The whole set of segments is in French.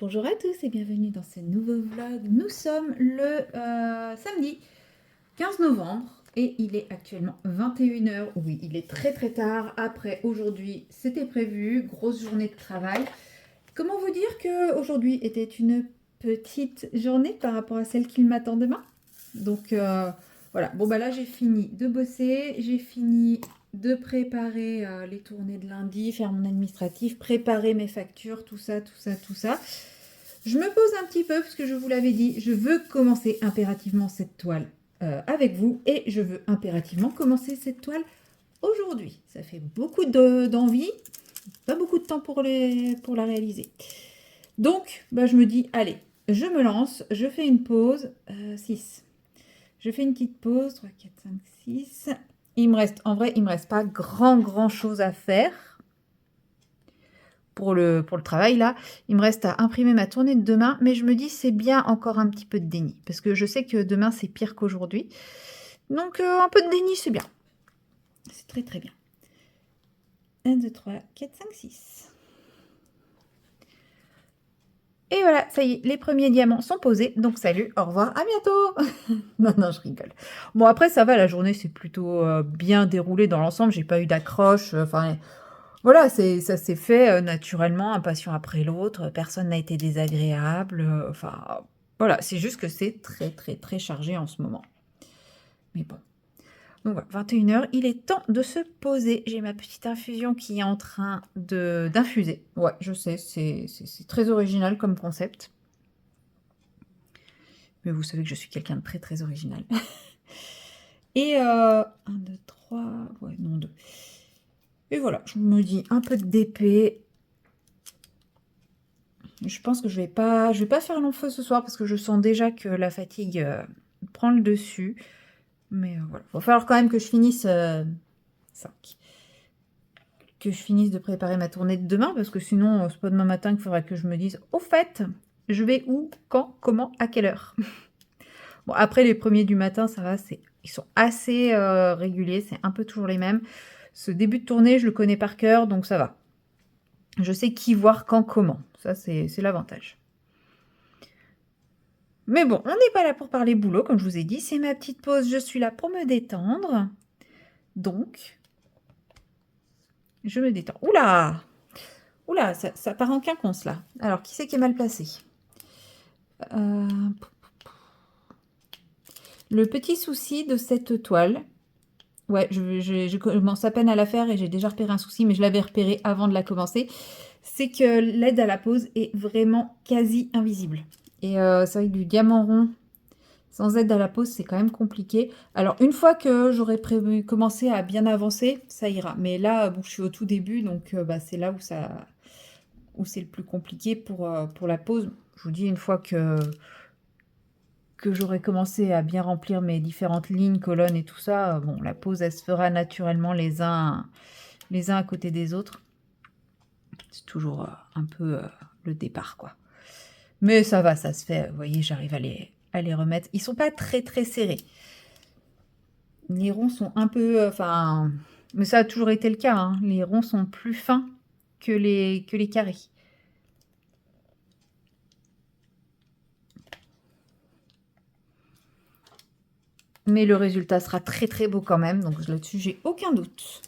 Bonjour à tous et bienvenue dans ce nouveau vlog. Nous sommes le samedi 15 novembre et il est actuellement 21 h. Oui, il est très très tard. Après, aujourd'hui, c'était prévu, grosse journée de travail. Comment vous dire que aujourd'hui était une petite journée par rapport à celle qui m'attend demain? Donc voilà, bon bah là j'ai fini de bosser, j'ai fini de préparer les tournées de lundi, faire mon administratif, préparer mes factures, tout ça, tout ça, tout ça. Je me pose un petit peu parce que je vous l'avais dit, je veux commencer impérativement cette toile avec vous et je veux impérativement commencer cette toile aujourd'hui. Ça fait beaucoup d'envie, pas beaucoup de temps pour la réaliser. Donc, bah, je me dis, allez, je me lance, je fais une pause, 6. Je fais une petite pause, 3, 4, 5, 6. Il me reste, en vrai, il me reste pas grand chose à faire pour le travail là. Il me reste à imprimer ma tournée de demain, mais je me dis c'est bien encore un petit peu de déni, parce que je sais que demain c'est pire qu'aujourd'hui. Donc un peu de déni c'est bien. C'est très très bien. 1, 2, 3, 4, 5, 6. Et voilà, ça y est, les premiers diamants sont posés. Donc salut, au revoir, à bientôt. Non, je rigole. Bon, après, ça va, la journée s'est plutôt bien déroulée dans l'ensemble. J'ai pas eu d'accroche. Enfin, voilà, ça s'est fait naturellement, un patient après l'autre. Personne n'a été désagréable. Enfin, voilà, c'est juste que c'est très, très, très chargé en ce moment. Mais bon. Donc voilà, 21 h, il est temps de se poser. J'ai ma petite infusion qui est en train d'infuser. Ouais, je sais, c'est très original comme concept. Mais vous savez que je suis quelqu'un de très, très original. Et 1, 2, 3, ouais, non, 2. Et voilà, je me dis un peu de DP. Je pense que je vais pas faire long feu ce soir parce que je sens déjà que la fatigue prend le dessus. Mais voilà, il va falloir quand même que je finisse 5. Que je finisse de préparer ma tournée de demain parce que sinon, c'est pas demain matin qu'il faudra que je me dise au fait, je vais où, quand, comment, à quelle heure. Bon, après, les premiers du matin, ça va, ils sont assez réguliers, c'est un peu toujours les mêmes. Ce début de tournée, je le connais par cœur, donc ça va. Je sais qui voir, quand, comment. Ça, c'est l'avantage. Mais bon, on n'est pas là pour parler boulot, comme je vous ai dit. C'est ma petite pause, je suis là pour me détendre. Donc, je me détends. Oula! Oula, ça part en quinconce, là. Alors, qui c'est qui est mal placé? Le petit souci de cette toile... Ouais, je commence à peine à la faire et j'ai déjà repéré un souci, mais je l'avais repéré avant de la commencer. C'est que l'aide à la pose est vraiment quasi invisible. Et c'est vrai que du diamant rond sans aide à la pose, c'est quand même compliqué. Alors, une fois que j'aurai prévu commencer à bien avancer, ça ira. Mais là, bon, je suis au tout début, donc bah, c'est là où c'est le plus compliqué pour la pose. Je vous dis, une fois que j'aurai commencé à bien remplir mes différentes lignes, colonnes et tout ça, bon, la pose, elle se fera naturellement les uns à côté des autres. C'est toujours un peu le départ, quoi. Mais ça va, ça se fait. Vous voyez, j'arrive à les remettre. Ils sont pas très, très serrés. Les ronds sont un peu... Enfin... mais ça a toujours été le cas. Hein. Les ronds sont plus fins que les carrés. Mais le résultat sera très, très beau quand même. Donc là-dessus, j'ai aucun doute.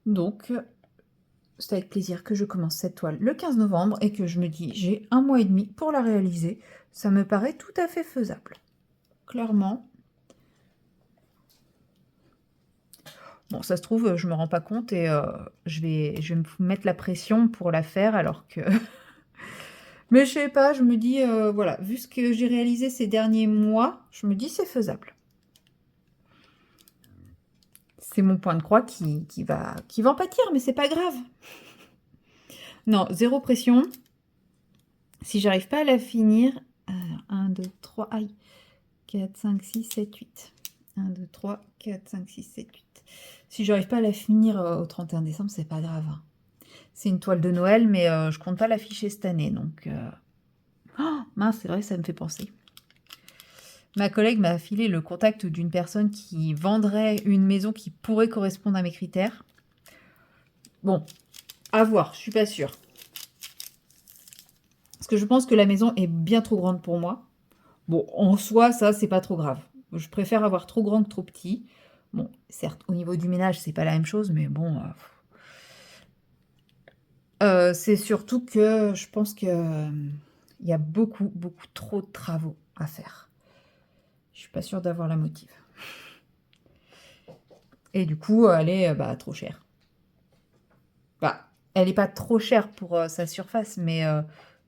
Donc, c'est avec plaisir que je commence cette toile le 15 novembre et que je me dis j'ai 1 mois et demi pour la réaliser. Ça me paraît tout à fait faisable. Clairement. Bon, ça se trouve, je me rends pas compte et je vais me mettre la pression pour la faire alors que... Mais je sais pas, je me dis, voilà, vu ce que j'ai réalisé ces derniers mois, je me dis c'est faisable. C'est mon point de croix qui va en pâtir, mais c'est pas grave. Non, zéro pression. Si j'arrive pas à la finir, 1, 2, 3, aïe, 4, 5, 6, 7, 8. 1, 2, 3, 4, 5, 6, 7, 8. Si j'arrive pas à la finir au 31 décembre, c'est pas grave. C'est une toile de Noël, mais je compte pas l'afficher cette année, donc... Oh, mince, c'est vrai, ça me fait penser. Ma collègue m'a filé le contact d'une personne qui vendrait une maison qui pourrait correspondre à mes critères. Bon, à voir, je suis pas sûre. Parce que je pense que la maison est bien trop grande pour moi. Bon, en soi, ça, c'est pas trop grave. Je préfère avoir trop grand que trop petit. Bon, certes, au niveau du ménage, c'est pas la même chose, mais bon. C'est surtout que je pense que il y a beaucoup, beaucoup trop de travaux à faire. Je suis pas sûre d'avoir la motive. Et du coup, elle est bah, trop chère. Bah, elle est pas trop chère pour sa surface, mais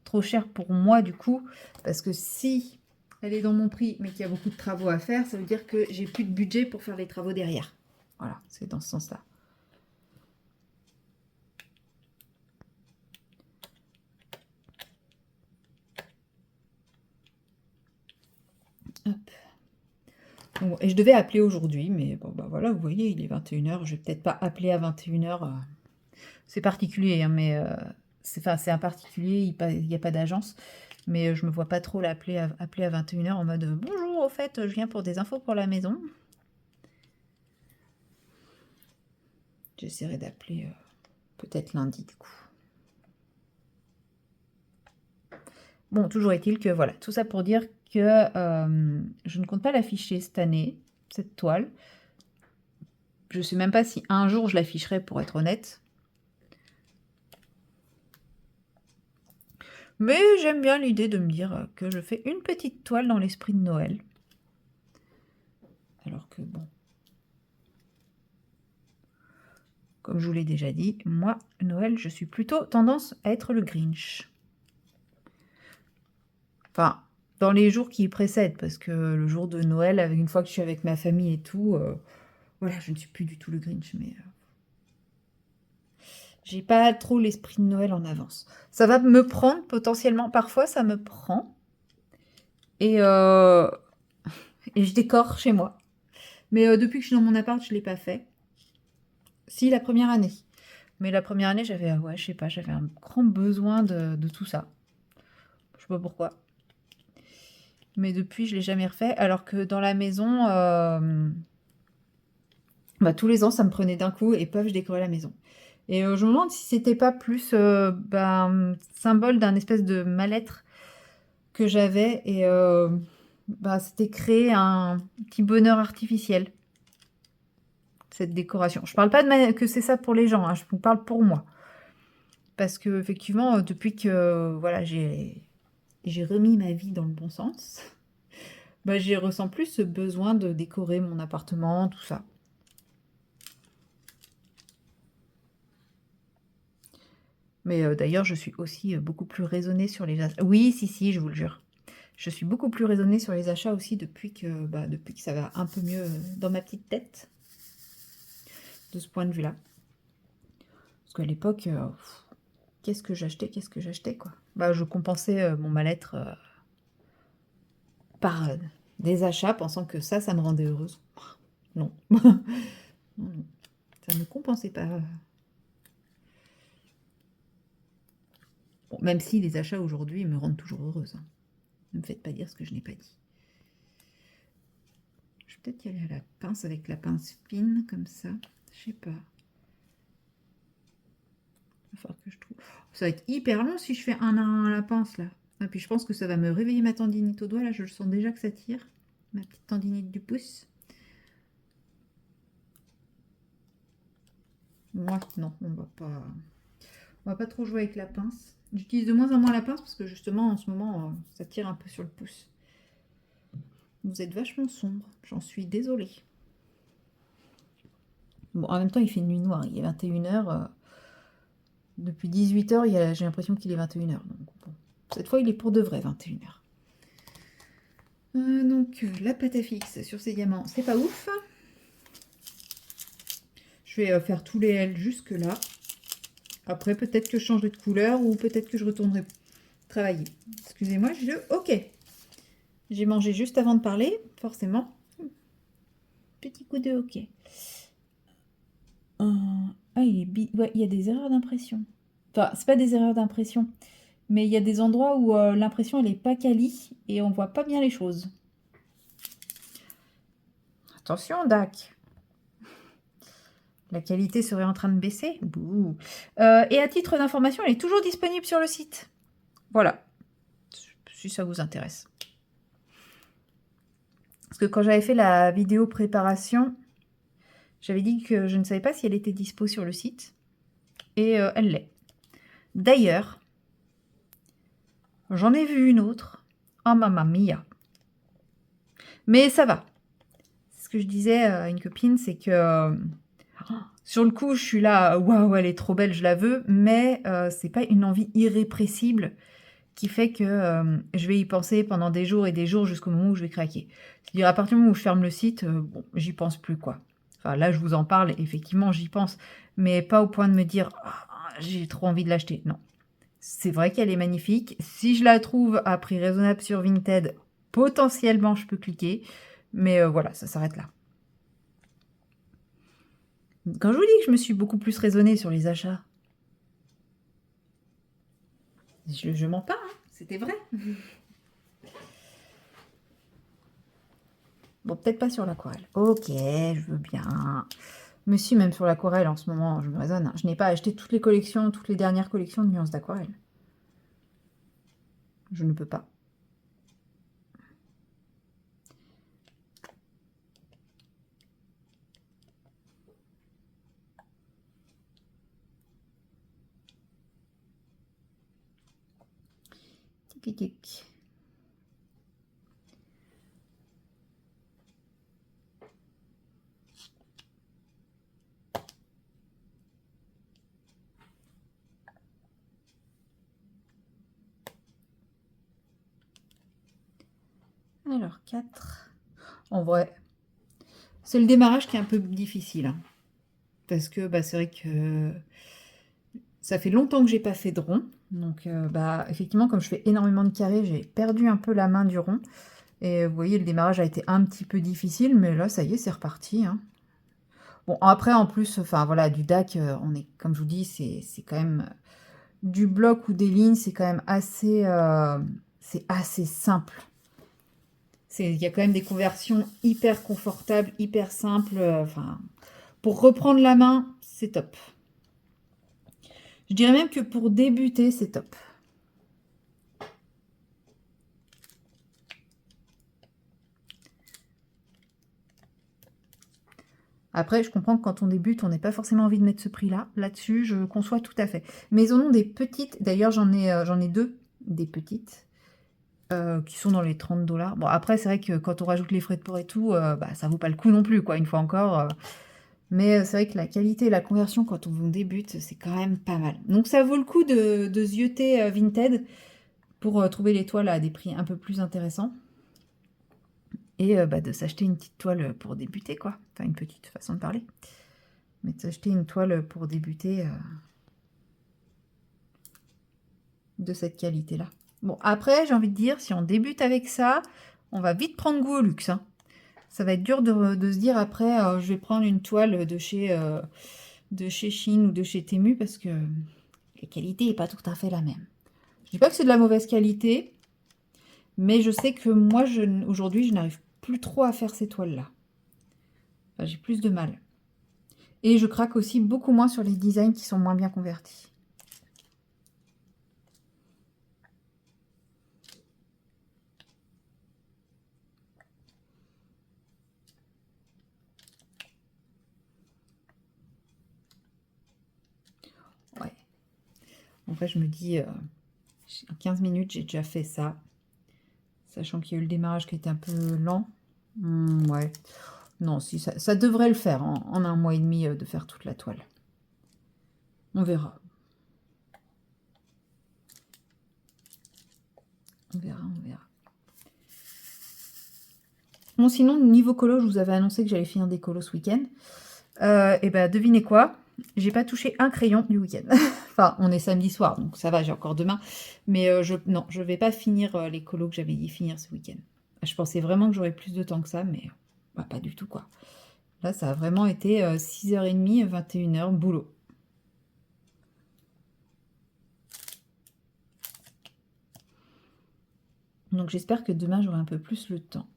trop chère pour moi du coup, parce que si elle est dans mon prix, mais qu'il y a beaucoup de travaux à faire, ça veut dire que j'ai plus de budget pour faire les travaux derrière. Voilà, c'est dans ce sens-là. Hop. Bon, et je devais appeler aujourd'hui, mais bon, bah voilà, vous voyez, il est 21h. Je vais peut-être pas appeler à 21h. C'est particulier, hein, mais c'est un particulier, il n'y a pas d'agence. Mais je me vois pas trop l'appeler appeler à 21h en mode bonjour, au fait, je viens pour des infos pour la maison. J'essaierai d'appeler peut-être lundi du coup. Bon, toujours est-il que voilà, tout ça pour dire que je ne compte pas l'afficher cette année, cette toile. Je ne sais même pas si un jour je l'afficherai pour être honnête. Mais j'aime bien l'idée de me dire que je fais une petite toile dans l'esprit de Noël. Alors que bon, comme je vous l'ai déjà dit, moi, Noël, je suis plutôt tendance à être le Grinch. Enfin, dans les jours qui précèdent, parce que le jour de Noël, une fois que je suis avec ma famille et tout, voilà, je ne suis plus du tout le Grinch, mais j'ai pas trop l'esprit de Noël en avance. Ça va me prendre potentiellement, parfois ça me prend, et, et je décore chez moi. Mais depuis que je suis dans mon appart, je l'ai pas fait. Si, la première année. Mais la première année, j'avais, ouais, je sais pas, j'avais un grand besoin de tout ça. Je sais pas pourquoi. Mais depuis, je l'ai jamais refait. Alors que dans la maison, bah, tous les ans, ça me prenait d'un coup et paf, je décorais la maison. Et je me demande si c'était pas plus symbole d'un espèce de mal-être que j'avais. Et bah, c'était créer un petit bonheur artificiel, cette décoration. Je parle pas que c'est ça pour les gens, hein, je vous parle pour moi. Parce que effectivement, depuis que voilà, j'ai remis ma vie dans le bon sens, bah, j'ai ressens plus ce besoin de décorer mon appartement, tout ça. Mais d'ailleurs, je suis aussi beaucoup plus raisonnée sur les achats. Oui, si, je vous le jure. Je suis beaucoup plus raisonnée sur les achats aussi depuis que ça va un peu mieux dans ma petite tête, de ce point de vue-là. Parce qu'à l'époque, qu'est-ce que j'achetais, quoi. Bah, je compensais mon mal-être par des achats, pensant que ça me rendait heureuse. Non. Non, non. Ça ne compensait pas. Bon, même si les achats aujourd'hui me rendent toujours heureuse, hein. Ne me faites pas dire ce que je n'ai pas dit. Je vais peut-être y aller à la pince avec la pince fine, comme ça. Je sais pas. Il va falloir que je trouve. Ça va être hyper long si je fais un à un à la pince, là. Et puis je pense que ça va me réveiller ma tendinite au doigt, là. Je le sens déjà que ça tire. Ma petite tendinite du pouce. Moi, non, on va pas trop jouer avec la pince. J'utilise de moins en moins la pince parce que justement, en ce moment, ça tire un peu sur le pouce. Vous êtes vachement sombre, j'en suis désolée. Bon, en même temps, il fait une nuit noire, il est 21h. Depuis 18h, j'ai l'impression qu'il est 21h. Donc, bon. Cette fois, il est pour de vrai 21h. Donc, la pâte à fixe sur ces diamants, c'est pas ouf. Je vais faire tous les L jusque là. Après, peut-être que je changerai de couleur ou peut-être que je retournerai travailler. Excusez-moi, Ok. J'ai mangé juste avant de parler, forcément. Petit coup de ok. Ah, ouais, il y a des erreurs d'impression. Enfin, c'est pas des erreurs d'impression, mais il y a des endroits où l'impression elle est pas quali et on voit pas bien les choses. Attention, Dac. La qualité serait en train de baisser. Bouh. Et à titre d'information, elle est toujours disponible sur le site. Voilà. Si ça vous intéresse. Parce que quand j'avais fait la vidéo préparation, j'avais dit que je ne savais pas si elle était dispo sur le site. Et elle l'est. D'ailleurs, j'en ai vu une autre. Oh mamma mia. Mais ça va. Ce que je disais à une copine, c'est que sur le coup, je suis là, waouh, elle est trop belle, je la veux. Mais c'est pas une envie irrépressible qui fait que je vais y penser pendant des jours et des jours jusqu'au moment où je vais craquer. C'est-à-dire à partir du moment où je ferme le site, bon, j'y pense plus, quoi. Enfin, là, je vous en parle, effectivement, j'y pense. Mais pas au point de me dire, ah, j'ai trop envie de l'acheter. Non. C'est vrai qu'elle est magnifique. Si je la trouve à prix raisonnable sur Vinted, potentiellement, je peux cliquer. Mais voilà, ça s'arrête là. Quand je vous dis que je me suis beaucoup plus raisonnée sur les achats, je mens pas, hein, c'était vrai. Bon, peut-être pas sur l'aquarelle. Ok, je veux bien. Mais si, même sur l'aquarelle, en ce moment, je me raisonne. Hein. Je n'ai pas acheté toutes les collections, toutes les dernières collections de nuances d'aquarelle. Je ne peux pas. Tic, tic. Alors, 4. En vrai, c'est le démarrage qui est un peu difficile. Hein. Parce que bah, c'est vrai que ça fait longtemps que j'ai pas fait de rond. Donc, bah, effectivement, comme je fais énormément de carrés, j'ai perdu un peu la main du rond. Et vous voyez, le démarrage a été un petit peu difficile, mais là, ça y est, c'est reparti. Hein. Bon, après, en plus, enfin voilà, du DAC, on est, comme je vous dis, c'est quand même du bloc ou des lignes, c'est quand même c'est assez simple. Il y a quand même des conversions hyper confortables, hyper simples. Enfin, pour reprendre la main, c'est top. Je dirais même que pour débuter, c'est top. Après, je comprends que quand on débute, on n'ait pas forcément envie de mettre ce prix-là. Là-dessus, je conçois tout à fait. Mais ils en ont des petites. D'ailleurs, j'en ai deux, des petites, qui sont dans les 30 $. Bon, après, c'est vrai que quand on rajoute les frais de port et tout, bah, ça vaut pas le coup non plus, quoi, une fois encore. Mais c'est vrai que la qualité et la conversion, quand on débute, c'est quand même pas mal. Donc, ça vaut le coup de zioter Vinted pour trouver les toiles à des prix un peu plus intéressants. Et bah, de s'acheter une petite toile pour débuter, quoi. Enfin, une petite façon de parler. Mais de s'acheter une toile pour débuter de cette qualité-là. Bon, après, j'ai envie de dire, si on débute avec ça, on va vite prendre goût au luxe. Hein. Ça va être dur de se dire après, je vais prendre une toile de chez Shein ou de chez Temu parce que la qualité n'est pas tout à fait la même. Je dis pas que c'est de la mauvaise qualité, mais je sais que moi, aujourd'hui, je n'arrive plus trop à faire ces toiles-là. Enfin, j'ai plus de mal. Et je craque aussi beaucoup moins sur les designs qui sont moins bien convertis. Ouais. En vrai, je me dis, en 15 minutes, j'ai déjà fait ça. Sachant qu'il y a eu le démarrage qui était un peu lent. Ouais. Non, si ça devrait le faire en 1 mois et demi de faire toute la toile. On verra. On verra, on verra. Bon, sinon, niveau colo, je vous avais annoncé que j'allais finir des colos ce week-end. Et ben, devinez quoi? J'ai pas touché un crayon du week-end. Enfin, on est samedi soir, donc ça va, j'ai encore demain. Mais non, je vais pas finir les colos que j'avais dit finir ce week-end. Je pensais vraiment que j'aurais plus de temps que ça, mais bah, pas du tout, quoi. Là, ça a vraiment été 6h30, 21h, boulot. Donc j'espère que demain, j'aurai un peu plus le temps.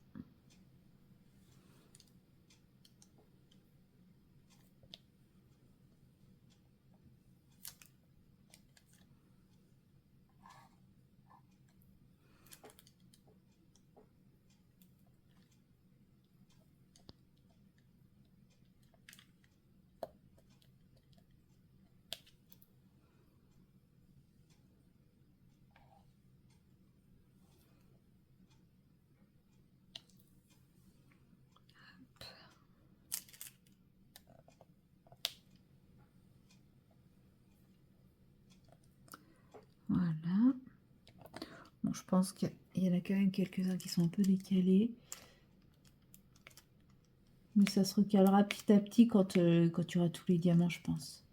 pense qu'il y en a quand même quelques-uns qui sont un peu décalés. Mais ça se recalera petit à petit quand tu auras tous les diamants, je pense.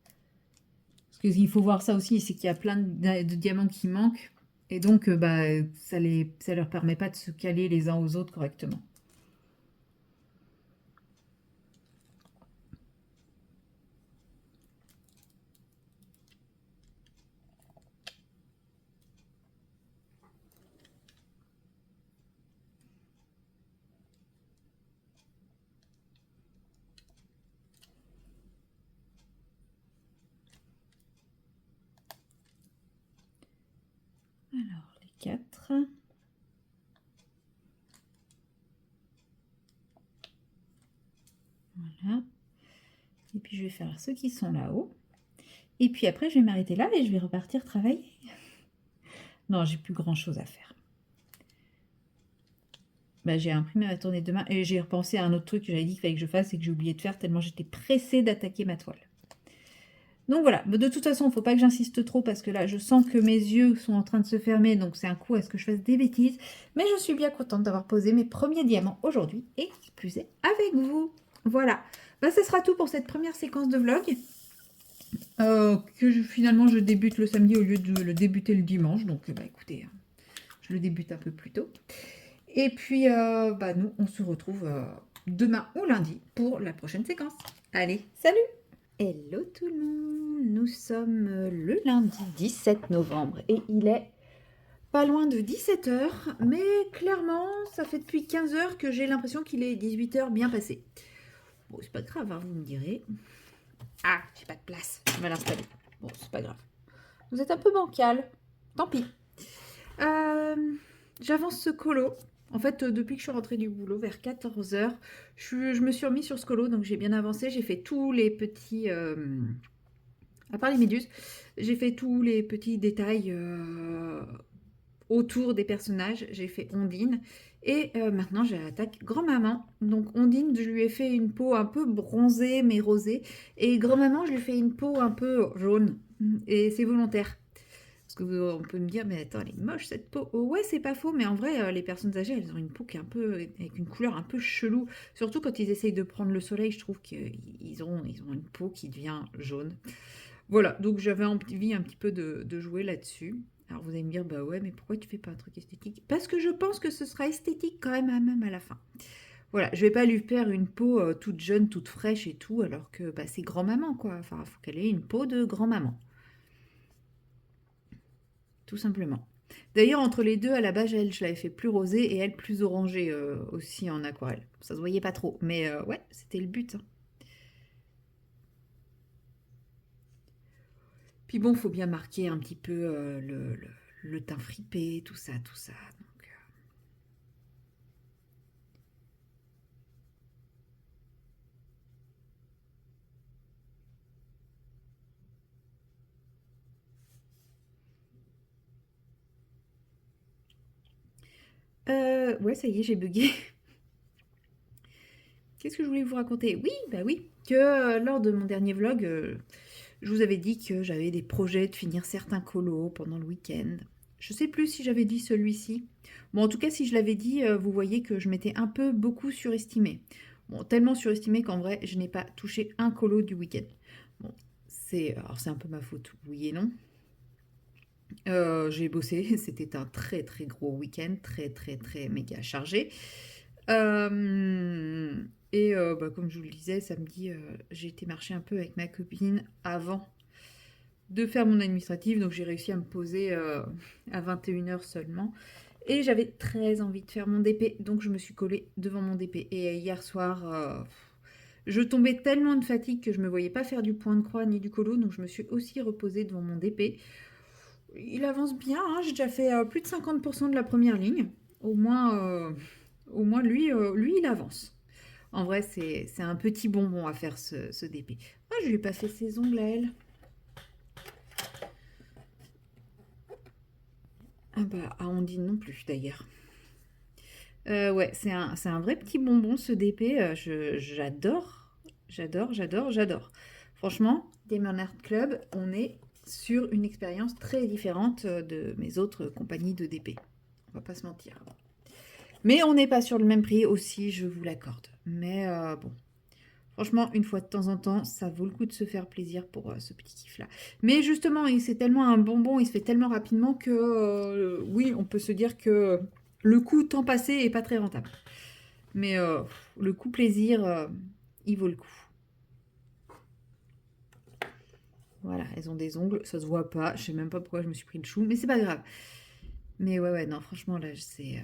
Parce qu'il faut voir ça aussi, c'est qu'il y a plein de diamants qui manquent. Et donc, bah, ça leur permet pas de se caler les uns aux autres correctement. Alors, les 4. Voilà. Et puis, je vais faire ceux qui sont là-haut. Et puis après, je vais m'arrêter là et je vais repartir travailler. Non, j'ai plus grand-chose à faire. Bah, j'ai imprimé ma tournée demain et j'ai repensé à un autre truc que j'avais dit qu'il fallait que je fasse et que j'ai oublié de faire tellement j'étais pressée d'attaquer ma toile. Donc voilà, de toute façon, il ne faut pas que j'insiste trop parce que là, je sens que mes yeux sont en train de se fermer, donc c'est un coup à ce que je fasse des bêtises. Mais je suis bien contente d'avoir posé mes premiers diamants aujourd'hui et qui plus est avec vous. Voilà, bah, ce sera tout pour cette première séquence de vlog. Finalement, je débute le samedi au lieu de le débuter le dimanche. Donc, bah, écoutez, je le débute un peu plus tôt. Et puis, bah, nous, on se retrouve demain ou lundi pour la prochaine séquence. Allez, salut! Hello tout le monde, nous sommes le lundi 17 novembre et il est pas loin de 17 h, mais clairement ça fait depuis 15 h que j'ai l'impression qu'il est 18 h bien passé. Bon, c'est pas grave, hein, vous me direz. Ah, j'ai pas de place, je vais l'installer. Bon, c'est pas grave. Vous êtes un peu bancal, tant pis. J'avance ce colo. En fait, depuis que je suis rentrée du boulot, vers 14 h, je me suis remis sur ce colo, donc j'ai bien avancé. J'ai fait tous les petits... à part les méduses, j'ai fait tous les petits détails autour des personnages. J'ai fait Ondine. Et maintenant, j'attaque grand-maman. Donc Ondine, je lui ai fait une peau un peu bronzée, mais rosée. Et grand-maman, je lui ai fait une peau un peu jaune. Et c'est volontaire. Parce qu'on peut me dire, mais attends, elle est moche cette peau. Oh, ouais, c'est pas faux, mais en vrai, les personnes âgées, elles ont une peau qui est un peu, avec une couleur un peu chelou. Surtout quand ils essayent de prendre le soleil, je trouve qu'ils ont une peau qui devient jaune. Voilà, donc j'avais envie un petit peu de jouer là-dessus. Alors vous allez me dire, bah ouais, mais pourquoi tu fais pas un truc esthétique? Parce que je pense que ce sera esthétique quand même à la fin. Voilà, je vais pas lui faire une peau toute jeune, toute fraîche et tout, alors que bah, c'est grand-maman, quoi. Enfin, il faut qu'elle ait une peau de grand-maman. Tout simplement. D'ailleurs, entre les deux, à la base, je l'avais fait plus rosé et elle plus orangé aussi en aquarelle. Ça se voyait pas trop, mais ouais, c'était le but. Hein. Puis bon, faut bien marquer un petit peu le teint fripé, tout ça, tout ça. Donc, ouais, ça y est, j'ai bugué. Qu'est-ce que je voulais vous raconter? Oui, bah oui, que lors de mon dernier vlog, je vous avais dit que j'avais des projets de finir certains colos pendant le week-end. Je sais plus si j'avais dit celui-ci. Bon, en tout cas, si je l'avais dit, vous voyez que je m'étais un peu beaucoup surestimée. Bon, tellement surestimée qu'en vrai, je n'ai pas touché un colo du week-end. Bon, alors c'est un peu ma faute, oui et non. J'ai bossé, c'était un très très gros week-end, très très très méga chargé. Et bah, comme je vous le disais, samedi, j'ai été marcher un peu avec ma copine avant de faire mon administratif, donc j'ai réussi à me poser à 21 h seulement. Et j'avais très envie de faire mon DP, donc je me suis collée devant mon DP. Et hier soir, je tombais tellement de fatigue que je ne me voyais pas faire du point de croix ni du colo, donc je me suis aussi reposée devant mon DP. Il avance bien, hein, j'ai déjà fait plus de 50% de la première ligne. Au moins lui, il avance. En vrai, c'est un petit bonbon à faire ce DP. Ah, je lui ai pas fait ses ongles à elle. Ah bah, à Ondine non plus, d'ailleurs. Ouais, c'est un vrai petit bonbon, ce DP. J'adore, j'adore, j'adore, j'adore. Franchement, Demon Art Club, on est sur une expérience très différente de mes autres compagnies de DP. On va pas se mentir. Mais on n'est pas sur le même prix aussi, je vous l'accorde. Mais bon, franchement, une fois de temps en temps, ça vaut le coup de se faire plaisir pour ce petit kiff-là. Mais justement, c'est tellement un bonbon, il se fait tellement rapidement que oui, on peut se dire que le coût temps passé est pas très rentable. Mais le coût plaisir, il vaut le coup. Voilà, elles ont des ongles, ça se voit pas. Je sais même pas pourquoi je me suis pris le chou, mais c'est pas grave. Mais ouais, non, franchement, là, c'est...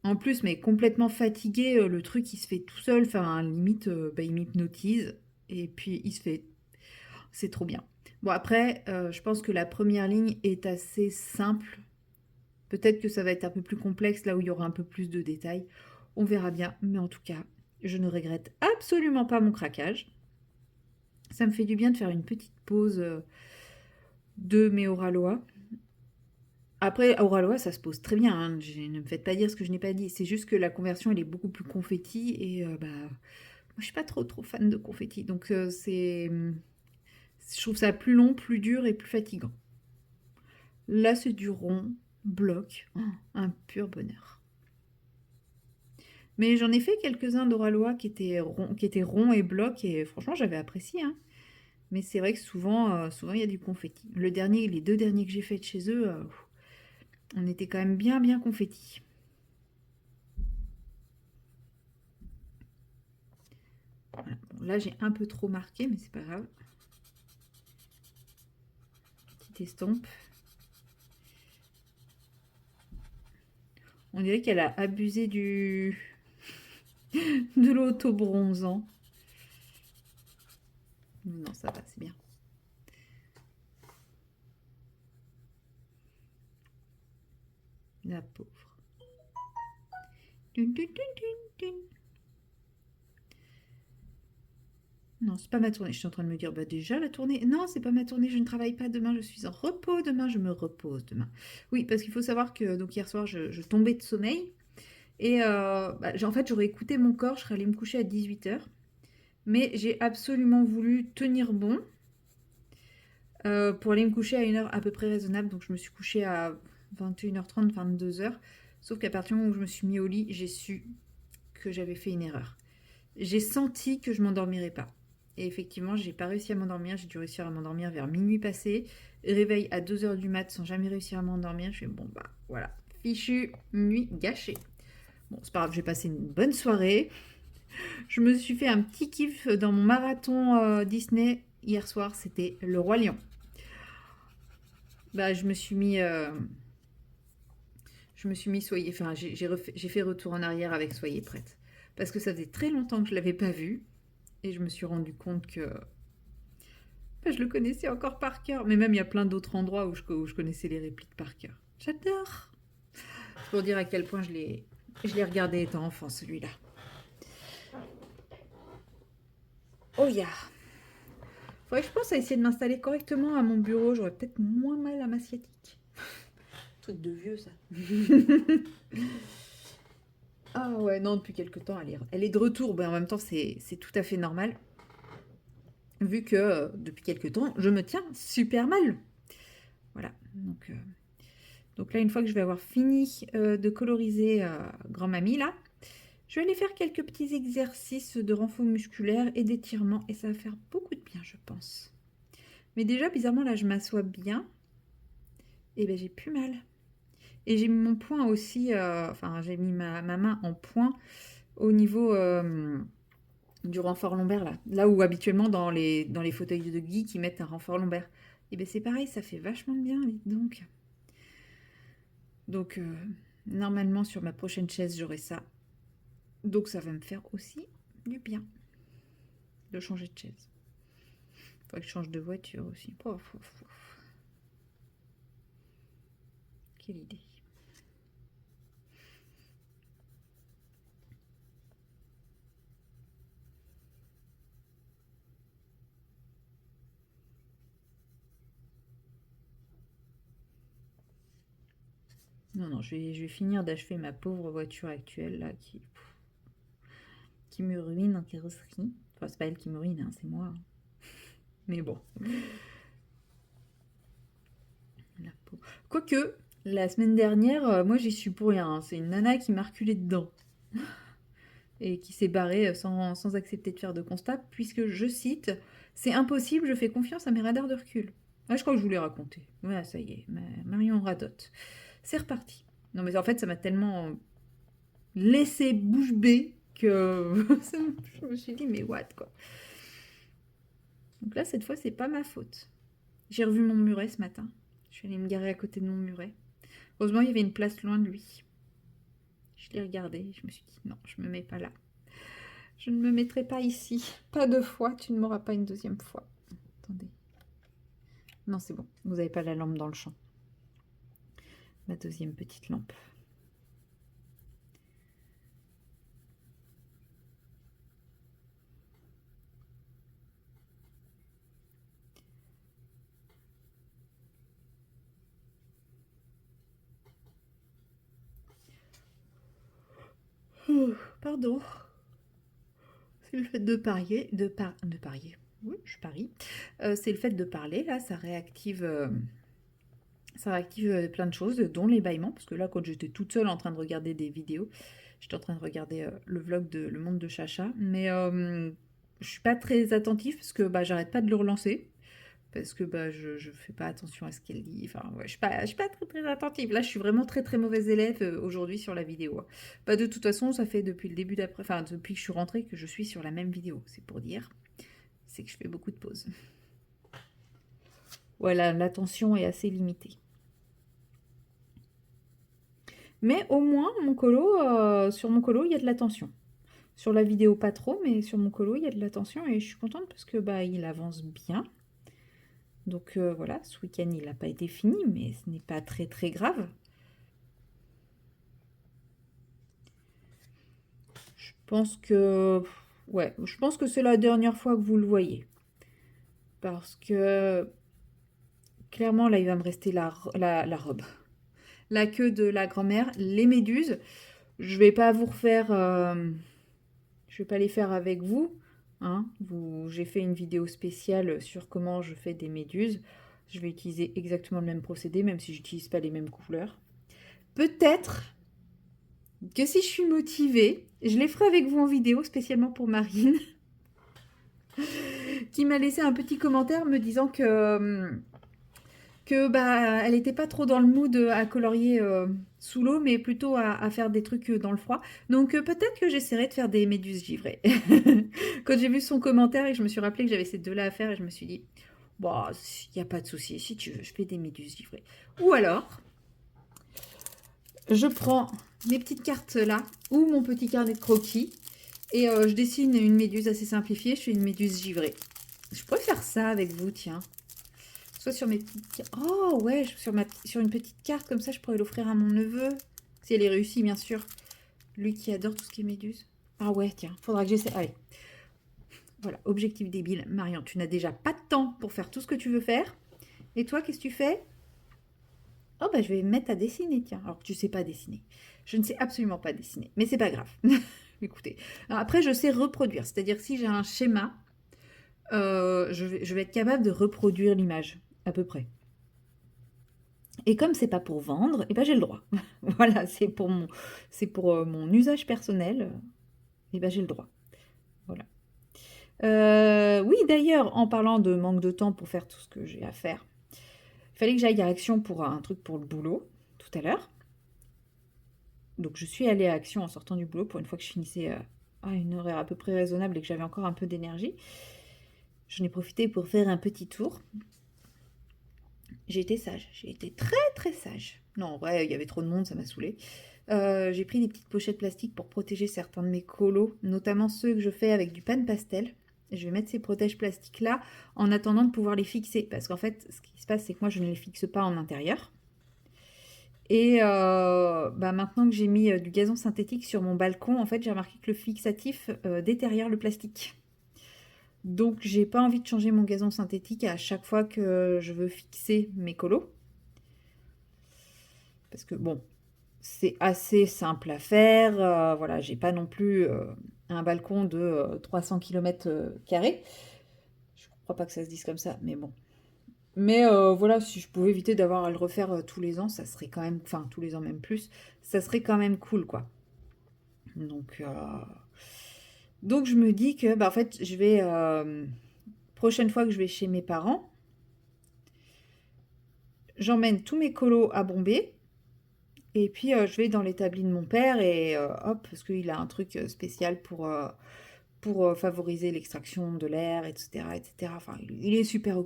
En plus, mais complètement fatigué, le truc, il se fait tout seul. Enfin, limite, il m'hypnotise. Et puis, il se fait... C'est trop bien. Bon, après, je pense que la première ligne est assez simple. Peut-être que ça va être un peu plus complexe, là où il y aura un peu plus de détails. On verra bien. Mais en tout cas, je ne regrette absolument pas mon craquage. Ça me fait du bien de faire une petite pause de mes Oralois. Après, Oralois, ça se pose très bien, hein. Ne me faites pas dire ce que je n'ai pas dit. C'est juste que la conversion, elle est beaucoup plus confetti. Et moi, je suis pas trop fan de confetti. Donc, je trouve ça plus long, plus dur et plus fatigant. Là, c'est du rond, bloc. Oh, un pur bonheur. Mais j'en ai fait quelques-uns d'Oralois qui étaient ronds et blocs. Et franchement, j'avais apprécié, hein. Mais c'est vrai que souvent, il y a du confetti. Les deux derniers que j'ai fait de chez eux, on était quand même bien confetti. Voilà. Bon, là, j'ai un peu trop marqué, mais c'est pas grave. Petite estompe. On dirait qu'elle a abusé de l'auto-bronzant. Non, ça va, c'est bien. La pauvre. Non, c'est pas ma tournée. Je suis en train de me dire, bah déjà la tournée. Non, c'est pas ma tournée. Je ne travaille pas demain. Je suis en repos demain. Je me repose demain. Oui, parce qu'il faut savoir que donc hier soir, je tombais de sommeil. Et en fait, j'aurais écouté mon corps. Je serais allée me coucher à 18h. Mais j'ai absolument voulu tenir bon pour aller me coucher à une heure à peu près raisonnable. Donc je me suis couchée à 21h30, 22h. Sauf qu'à partir du moment où je me suis mis au lit, j'ai su que j'avais fait une erreur. J'ai senti que je m'endormirais pas. Et effectivement, j'ai pas réussi à m'endormir. J'ai dû réussir à m'endormir vers minuit passé. Réveil à 2h du mat sans jamais réussir à m'endormir. Je fais bon, bah voilà, fichu, nuit gâchée. Bon, c'est pas grave, j'ai passé une bonne soirée. Je me suis fait un petit kiff dans mon marathon Disney hier soir. C'était Le Roi Lion. Bah, je me suis mis soyez, enfin, j'ai fait retour en arrière avec Soyez prête. Parce que ça faisait très longtemps que je l'avais pas vu. Et je me suis rendu compte que je le connaissais encore par cœur. Mais même, il y a plein d'autres endroits où je connaissais les répliques par cœur. J'adore. C'est pour dire à quel point je l'ai regardé étant enfant, celui-là. Oh yeah. Faudrait que je pense à essayer de m'installer correctement à mon bureau. J'aurais peut-être moins mal à ma sciatique. Truc de vieux, ça. Ah ouais, non, depuis quelques temps, elle est de retour. Ben, en même temps, c'est tout à fait normal. Vu que depuis quelques temps, je me tiens super mal. Voilà. Donc là, une fois que je vais avoir fini de coloriser grand-mamie, là, je vais aller faire quelques petits exercices de renfort musculaire et d'étirement. Et ça va faire beaucoup de bien, je pense. Mais déjà, bizarrement, là, je m'assois bien. Et ben, j'ai plus mal. Et j'ai mis mon poing aussi, j'ai mis ma main en point au niveau du renfort lombaire, là où habituellement dans les fauteuils de guide qui mettent un renfort lombaire. Et bien c'est pareil, ça fait vachement bien, donc. Donc normalement sur ma prochaine chaise j'aurai ça. Donc ça va me faire aussi du bien de changer de chaise. Faudrait que je change de voiture aussi. Pouf. Quelle idée. Non, je vais finir d'achever ma pauvre voiture actuelle là qui me ruine en carrosserie. Enfin, c'est pas elle qui me ruine, hein, c'est moi. Mais bon. La peau. Quoique, La semaine dernière, moi j'y suis pour rien, hein. C'est une nana qui m'a reculé dedans et qui s'est barrée sans accepter de faire de constat, puisque je cite, c'est impossible, je fais confiance à mes radars de recul. Ah, je crois que je vous l'ai raconté. Ouais, ça y est, Marion radote. C'est reparti. Non, mais en fait, ça m'a tellement laissé bouche bée que je me suis dit, mais what, quoi. Donc là, cette fois, c'est pas ma faute. J'ai revu mon muret ce matin. Je suis allée me garer à côté de mon muret. Heureusement, il y avait une place loin de lui. Je l'ai regardé, je me suis dit, non, je me mets pas là. Je ne me mettrai pas ici. Pas deux fois, tu ne m'auras pas une deuxième fois. Attendez. Non, c'est bon, vous n'avez pas la lampe dans le champ. Ma deuxième petite lampe. Pardon. C'est le fait de parier, de parier. Oui, je parie. C'est le fait de parler, là, ça réactive plein de choses, dont les bâillements, parce que là, quand j'étais toute seule en train de regarder des vidéos, j'étais en train de regarder le vlog de Le Monde de Chacha, mais je suis pas très attentive, parce que bah, j'arrête pas de le relancer, parce que bah, je fais pas attention à ce qu'elle dit, enfin, ouais, je suis pas très, très attentive. Là, je suis vraiment très, très mauvaise élève aujourd'hui sur la vidéo. Bah, de toute façon, ça fait depuis le début d'après, enfin, depuis que je suis rentrée, que je suis sur la même vidéo, c'est pour dire, c'est que je fais beaucoup de pauses. Voilà, l'attention est assez limitée. Mais au moins, sur mon colo, il y a de l'attention. Sur la vidéo, pas trop, mais sur mon colo, il y a de l'attention et je suis contente parce que bah, il avance bien. Donc voilà, ce week-end, il n'a pas été fini, mais ce n'est pas très très grave. Je pense que, ouais, je pense que c'est la dernière fois que vous le voyez. Parce que clairement, là, il va me rester la robe. La queue de la grand-mère, les méduses. Je vais pas vous refaire... je vais pas les faire avec vous. Hein. J'ai fait une vidéo spéciale sur comment je fais des méduses. Je vais utiliser exactement le même procédé, même si j'utilise pas les mêmes couleurs. Peut-être que si je suis motivée, je les ferai avec vous en vidéo, spécialement pour Marine, qui m'a laissé un petit commentaire me disant que bah, elle n'était pas trop dans le mood à colorier sous l'eau, mais plutôt à faire des trucs dans le froid. Donc peut-être que j'essaierai de faire des méduses givrées. Quand j'ai vu son commentaire et que je me suis rappelé que j'avais ces deux-là à faire, et je me suis dit, bon, il n'y a pas de souci, si tu veux, je fais des méduses givrées. Ou alors, je prends mes petites cartes là, ou mon petit carnet de croquis, et je dessine une méduse assez simplifiée, je fais une méduse givrée. Je pourrais faire ça avec vous, tiens. Soit sur mes petites... Oh ouais, sur une petite carte, comme ça je pourrais l'offrir à mon neveu. Si elle est réussie, bien sûr. Lui qui adore tout ce qui est méduse. Ah ouais, tiens, faudra que j'essaie. Allez. Voilà, objectif débile. Marion, tu n'as déjà pas de temps pour faire tout ce que tu veux faire. Et toi, qu'est-ce que tu fais? Oh bah je vais me mettre à dessiner, tiens. Alors que tu sais pas dessiner. Je ne sais absolument pas dessiner. Mais c'est pas grave. Écoutez. Alors, après, je sais reproduire. C'est-à-dire si j'ai un schéma, je vais être capable de reproduire l'image, à peu près. Et comme c'est pas pour vendre, et ben j'ai le droit. Voilà, c'est pour mon usage personnel, et ben j'ai le droit. Voilà. Oui, d'ailleurs, en parlant de manque de temps pour faire tout ce que j'ai à faire, il fallait que j'aille à Action pour un truc pour le boulot tout à l'heure. Donc je suis allée à Action en sortant du boulot pour une fois que je finissais à une horaire à peu près raisonnable et que j'avais encore un peu d'énergie. J'en ai profité pour faire un petit tour. J'ai été sage, j'ai été très très sage. Non, en vrai, il y avait trop de monde, ça m'a saoulée. J'ai pris des petites pochettes plastiques pour protéger certains de mes colos, notamment ceux que je fais avec du pan pastel. Je vais mettre ces protèges plastiques là en attendant de pouvoir les fixer. Parce qu'en fait, ce qui se passe, c'est que moi, je ne les fixe pas en intérieur. Et bah, maintenant que j'ai mis du gazon synthétique sur mon balcon, en fait, j'ai remarqué que le fixatif détériore le plastique. Donc, j'ai pas envie de changer mon gazon synthétique à chaque fois que je veux fixer mes colos. Parce que bon, c'est assez simple à faire. Voilà, j'ai pas non plus un balcon de 300 km². Je crois pas que ça se dise comme ça, mais bon. Mais voilà, si je pouvais éviter d'avoir à le refaire tous les ans, ça serait quand même, enfin tous les ans même plus, ça serait quand même cool quoi. Donc, donc je me dis que, bah, en fait, je vais, prochaine fois que je vais chez mes parents, j'emmène tous mes colos à Bombay. Et puis je vais dans l'établi de mon père et hop, parce qu'il a un truc spécial pour favoriser l'extraction de l'air, etc., etc. Enfin, il est super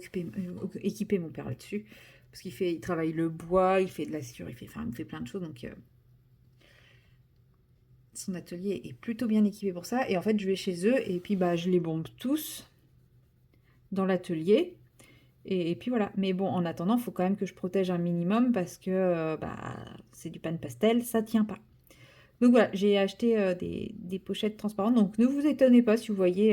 équipé, mon père, là-dessus. Parce il travaille le bois, il fait de la sciure, il fait plein de choses. Donc, son atelier est plutôt bien équipé pour ça. Et en fait, je vais chez eux et puis bah, je les bombe tous dans l'atelier. Et puis voilà. Mais bon, en attendant, il faut quand même que je protège un minimum parce que bah, c'est du pan pastel, ça tient pas. Donc voilà, j'ai acheté des pochettes transparentes. Donc ne vous étonnez pas si vous voyez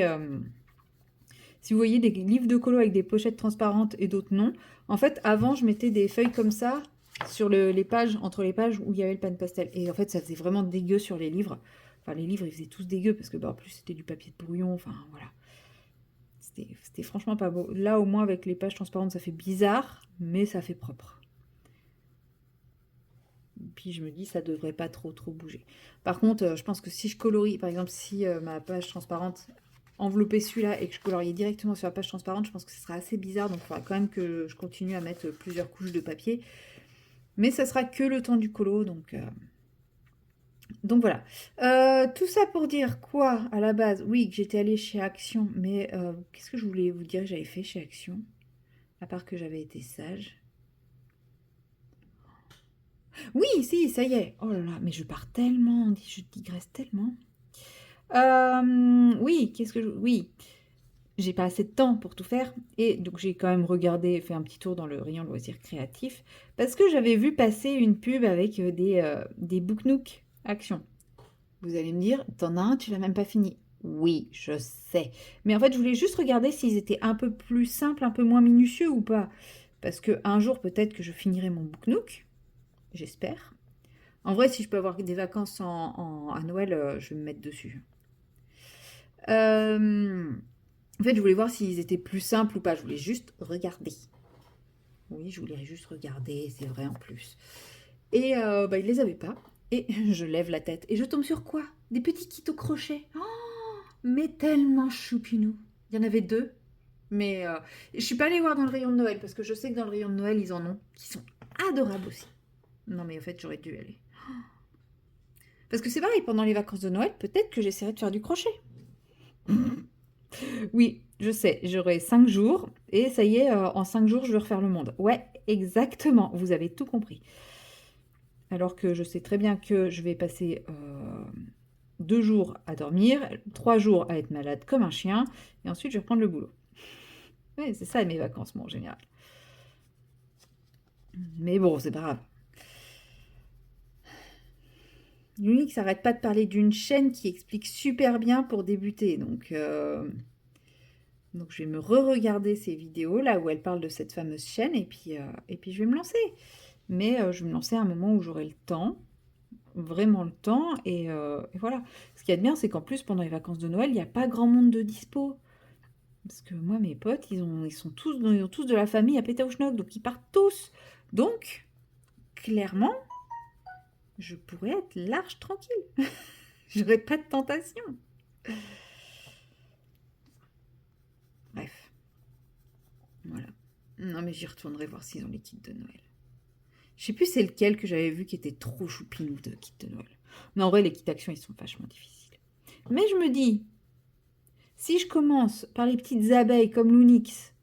des livres de colo avec des pochettes transparentes et d'autres non. En fait, avant, je mettais des feuilles comme ça sur les pages, entre les pages où il y avait le pan pastel. Et en fait, ça faisait vraiment dégueu sur les livres. Enfin, les livres, ils faisaient tous dégueu parce que, bah, en plus, c'était du papier de brouillon. Enfin, voilà. C'était franchement pas beau. Là, au moins, avec les pages transparentes, ça fait bizarre, mais ça fait propre. Puis je me dis, ça devrait pas trop bouger. Par contre, je pense que si je colorie, par exemple, si ma page transparente enveloppait celui-là et que je coloriais directement sur la page transparente, je pense que ce sera assez bizarre. Donc il faudra quand même que je continue à mettre plusieurs couches de papier. Mais ça sera que le temps du colo, donc voilà. Tout ça pour dire quoi, à la base? Oui, que j'étais allée chez Action, mais qu'est-ce que je voulais vous dire que j'avais fait chez Action? À part que j'avais été sage. Oui, si, ça y est. Oh là là, mais je pars tellement, je digresse tellement. Oui, Oui, j'ai pas assez de temps pour tout faire. Et donc j'ai quand même regardé, fait un petit tour dans le rayon loisirs créatifs. Parce que j'avais vu passer une pub avec des Book Nook Action. Vous allez me dire, t'en as un, tu l'as même pas fini. Oui, je sais. Mais en fait, je voulais juste regarder s'ils étaient un peu plus simples, un peu moins minutieux ou pas. Parce que un jour, peut-être que je finirai mon Book Nook. J'espère. En vrai, si je peux avoir des vacances à Noël, je vais me mettre dessus. En fait, je voulais voir s'ils étaient plus simples ou pas. Je voulais juste regarder. Oui, je voulais juste regarder, c'est vrai en plus. Et bah, ils les avaient pas. Et je lève la tête. Et je tombe sur quoi? Des petits kits au crochet. Oh, mais tellement choupinous. Il y en avait deux. Mais je suis pas allée voir dans le rayon de Noël parce que je sais que dans le rayon de Noël, ils en ont qui sont adorables aussi. Non, mais en fait, j'aurais dû aller. Parce que c'est pareil, pendant les vacances de Noël, peut-être que j'essaierai de faire du crochet. Oui, je sais, j'aurai 5 jours et ça y est, en 5 jours, je vais refaire le monde. Ouais, exactement, vous avez tout compris. Alors que je sais très bien que je vais passer 2 jours à dormir, 3 jours à être malade comme un chien, et ensuite je vais reprendre le boulot. Oui, c'est ça mes vacances, moi, en général. Mais bon, c'est pas grave. L'Unix n'arrête pas de parler d'une chaîne qui explique super bien pour débuter, donc je vais me re-regarder ces vidéos là où elle parle de cette fameuse chaîne et puis je vais me lancer. Mais je vais me lancer à un moment où j'aurai le temps, vraiment le temps, et voilà. Ce qu'il y a de bien, c'est qu'en plus, pendant les vacances de Noël, il n'y a pas grand monde de dispo. Parce que moi, mes potes, ils ont tous de la famille à Pétaouchnok, donc ils partent tous. Donc, clairement, je pourrais être large, tranquille. J'aurais pas de tentation. Bref, voilà. Non, mais j'y retournerai voir s'ils ont les kits de Noël. Je sais plus c'est lequel que j'avais vu qui était trop choupinou de kit de Noël. Mais en vrai, les kits d'action, ils sont vachement difficiles. Mais je me dis, si je commence par les petites abeilles comme l'Unix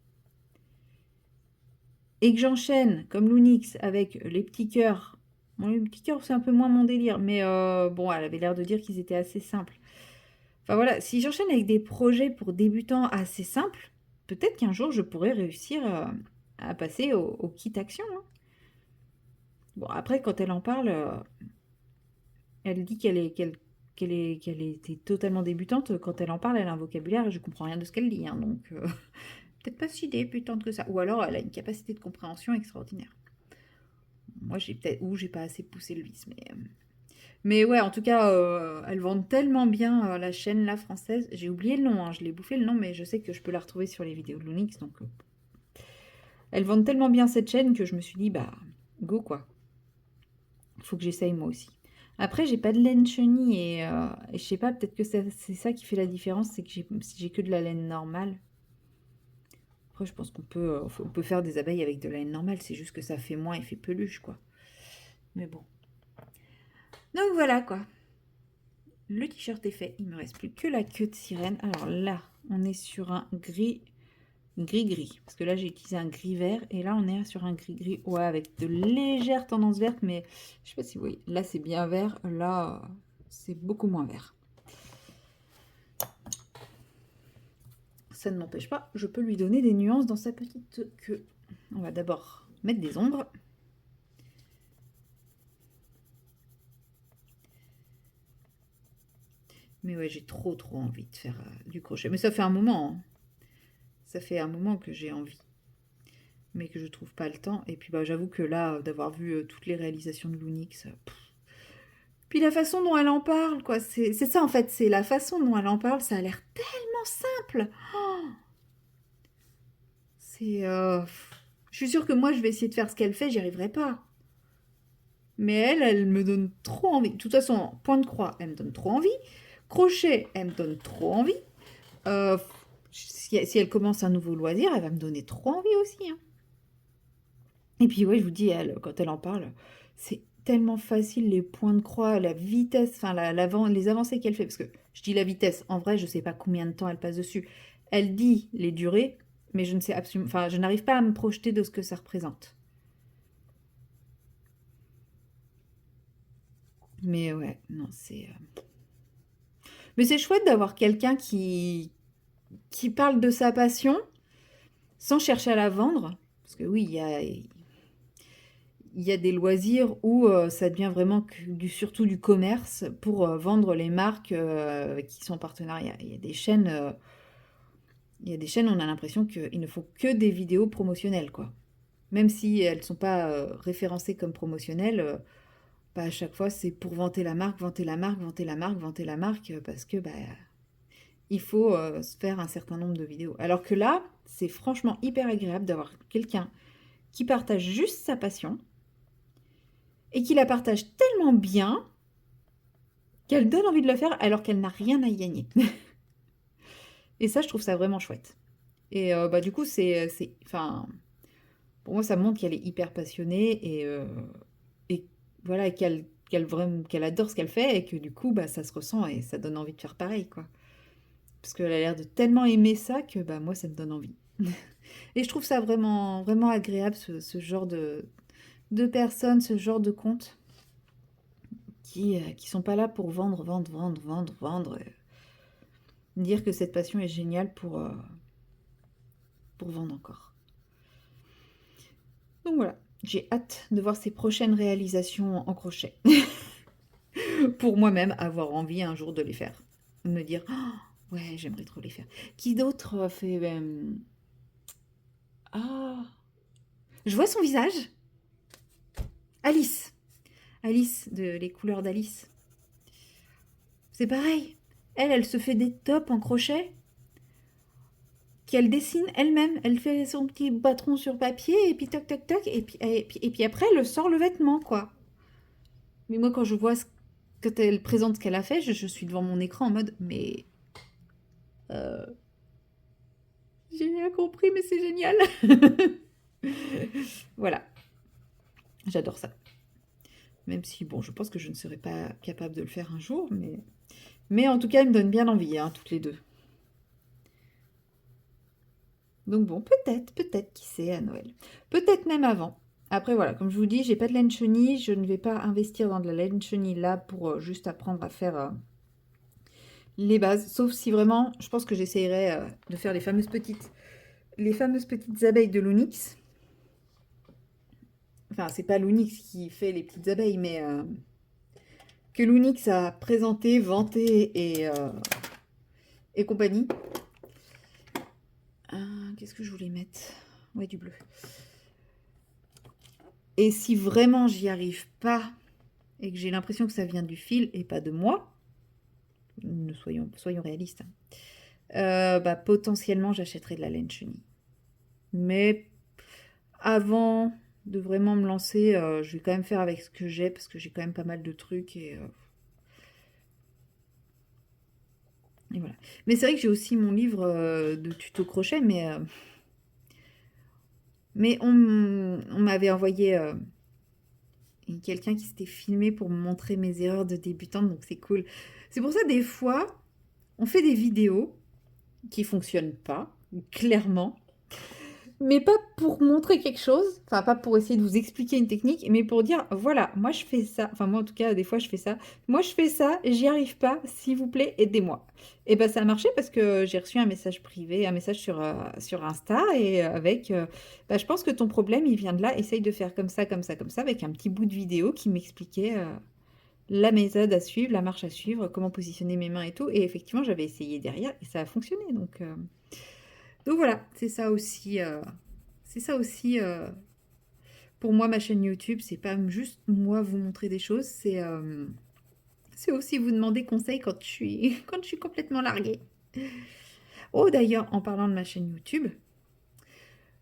et que j'enchaîne comme l'Unix avec les petits cœurs, bon, les petits cœurs c'est un peu moins mon délire, mais bon, elle avait l'air de dire qu'ils étaient assez simples. Enfin voilà, si j'enchaîne avec des projets pour débutants assez simples, peut-être qu'un jour je pourrais réussir à passer au kit action, hein. Bon, après, quand elle en parle, elle dit qu'elle était totalement débutante. Quand elle en parle, elle a un vocabulaire et je comprends rien de ce qu'elle dit, hein, donc peut-être pas si débutante que ça. Ou alors elle a une capacité de compréhension extraordinaire. Moi, j'ai pas assez poussé le vice, mais ouais, en tout cas, elles vendent tellement bien la chaîne, la française. J'ai oublié le nom, hein, je l'ai bouffé le nom, mais je sais que je peux la retrouver sur les vidéos de Lunix, elles vendent tellement bien cette chaîne que je me suis dit, bah, go quoi. Il faut que j'essaye moi aussi. Après, j'ai pas de laine chenille et je sais pas, peut-être que c'est ça qui fait la différence, c'est que j'ai que de la laine normale. Après, je pense on peut faire des abeilles avec de la laine normale, c'est juste que ça fait moins effet peluche, quoi. Mais bon. Donc voilà, quoi. Le t-shirt est fait, il me reste plus que la queue de sirène. Alors là, on est sur un gris-gris, parce que là, j'ai utilisé un gris-vert, et là, on est sur un gris-gris, ouais, avec de légères tendances vertes, mais je sais pas si vous voyez, là, c'est bien vert, là, c'est beaucoup moins vert. Ça ne m'empêche pas, je peux lui donner des nuances dans sa petite queue. On va d'abord mettre des ombres. Mais ouais, j'ai trop envie de faire du crochet. Mais ça fait un moment, hein. Ça fait un moment que j'ai envie. Mais que je trouve pas le temps. Et puis bah j'avoue que là, d'avoir vu toutes les réalisations de Lounix, puis la façon dont elle en parle, quoi. C'est ça en fait, c'est la façon dont elle en parle, ça a l'air tellement simple. Oh, c'est... Je suis sûre que moi, je vais essayer de faire ce qu'elle fait, j'y arriverai pas. Mais elle me donne trop envie. De toute façon, point de croix, elle me donne trop envie. Crochet, elle me donne trop envie. Si elle commence un nouveau loisir, elle va me donner trop envie aussi, hein. Et puis ouais, je vous dis, elle, quand elle en parle, c'est tellement facile, les points de croix, la vitesse, enfin les avancées qu'elle fait. Parce que je dis la vitesse, en vrai, je sais pas combien de temps elle passe dessus. Elle dit les durées, mais je ne sais absolument, enfin, je n'arrive pas à me projeter de ce que ça représente. Mais ouais, non, c'est... Mais c'est chouette d'avoir quelqu'un qui parle de sa passion sans chercher à la vendre. Parce que oui, il y a des loisirs où ça devient vraiment surtout du commerce pour vendre les marques qui sont en partenariat. Il y a des chaînes, on a l'impression qu'ils ne font que des vidéos promotionnelles, quoi. Même si elles ne sont pas référencées comme promotionnelles, bah, à chaque fois c'est pour vanter la marque, vanter la marque, vanter la marque, vanter la marque, parce que bah, il faut se faire un certain nombre de vidéos. Alors que là, c'est franchement hyper agréable d'avoir quelqu'un qui partage juste sa passion et qui la partage tellement bien qu'elle donne envie de le faire alors qu'elle n'a rien à y gagner. Et ça, je trouve ça vraiment chouette. Et bah, du coup, enfin, pour moi, ça montre qu'elle est hyper passionnée et voilà, qu'elle adore ce qu'elle fait et que du coup, bah, ça se ressent et ça donne envie de faire pareil, quoi. Parce qu'elle a l'air de tellement aimer ça que bah, moi, ça me donne envie. Et je trouve ça vraiment agréable, ce genre de personnes, ce genre de comptes qui sont pas là pour vendre. Dire que cette passion est géniale pour vendre encore. Donc voilà, j'ai hâte de voir ses prochaines réalisations en crochet. Pour moi-même, avoir envie un jour de les faire. Me dire, oh, ouais, j'aimerais trop les faire. Qui d'autre fait... Ah, je vois son visage. Alice. Alice, de Les couleurs d'Alice. C'est pareil. Elle se fait des tops en crochet qu'elle dessine elle-même. Elle fait son petit patron sur papier et puis toc toc toc et puis après elle sort le vêtement, quoi. Mais moi quand je vois quand elle présente ce qu'elle a fait, je suis devant mon écran en mode mais euh, j'ai rien compris mais c'est génial. Voilà, j'adore ça. Même si bon, je pense que je ne serais pas capable de le faire un jour, mais en tout cas, elle me donne bien envie, hein, toutes les deux. Donc bon, peut-être, qui sait, à Noël. Peut-être même avant. Après, voilà, comme je vous dis, j'ai pas de laine chenille. Je ne vais pas investir dans de la laine chenille là pour juste apprendre à faire les bases. Sauf si vraiment, je pense que j'essayerai de faire les fameuses petites abeilles de l'Onyx. Enfin, c'est pas l'Onyx qui fait les petites abeilles, mais que l'Onyx a présenté, vanté et compagnie. Qu'est-ce que je voulais mettre? Ouais, du bleu. Et si vraiment j'y arrive pas et que j'ai l'impression que ça vient du fil et pas de moi, soyons réalistes, bah, potentiellement j'achèterai de la laine chenille. Mais avant de vraiment me lancer, je vais quand même faire avec ce que j'ai, parce que j'ai quand même pas mal de trucs et voilà. Mais c'est vrai que j'ai aussi mon livre de tuto crochet, mais on m'avait envoyé quelqu'un qui s'était filmé pour me montrer mes erreurs de débutante, donc c'est cool. C'est pour ça, des fois, on fait des vidéos qui fonctionnent pas, clairement, mais pas pour montrer quelque chose, enfin pas pour essayer de vous expliquer une technique, mais pour dire, voilà, moi je fais ça, enfin moi en tout cas des fois je fais ça, moi je fais ça, j'y arrive pas, s'il vous plaît, aidez-moi. Et ben ça a marché parce que j'ai reçu un message privé, un message sur Insta, et avec, bah, je pense que ton problème il vient de là, essaye de faire comme ça, comme ça, comme ça, avec un petit bout de vidéo qui m'expliquait la méthode à suivre, la marche à suivre, comment positionner mes mains et tout, et effectivement j'avais essayé derrière et ça a fonctionné, donc voilà, c'est ça aussi, pour moi, ma chaîne YouTube, c'est pas juste moi vous montrer des choses, c'est aussi vous demander conseil quand quand je suis complètement larguée. Oh, d'ailleurs, en parlant de ma chaîne YouTube,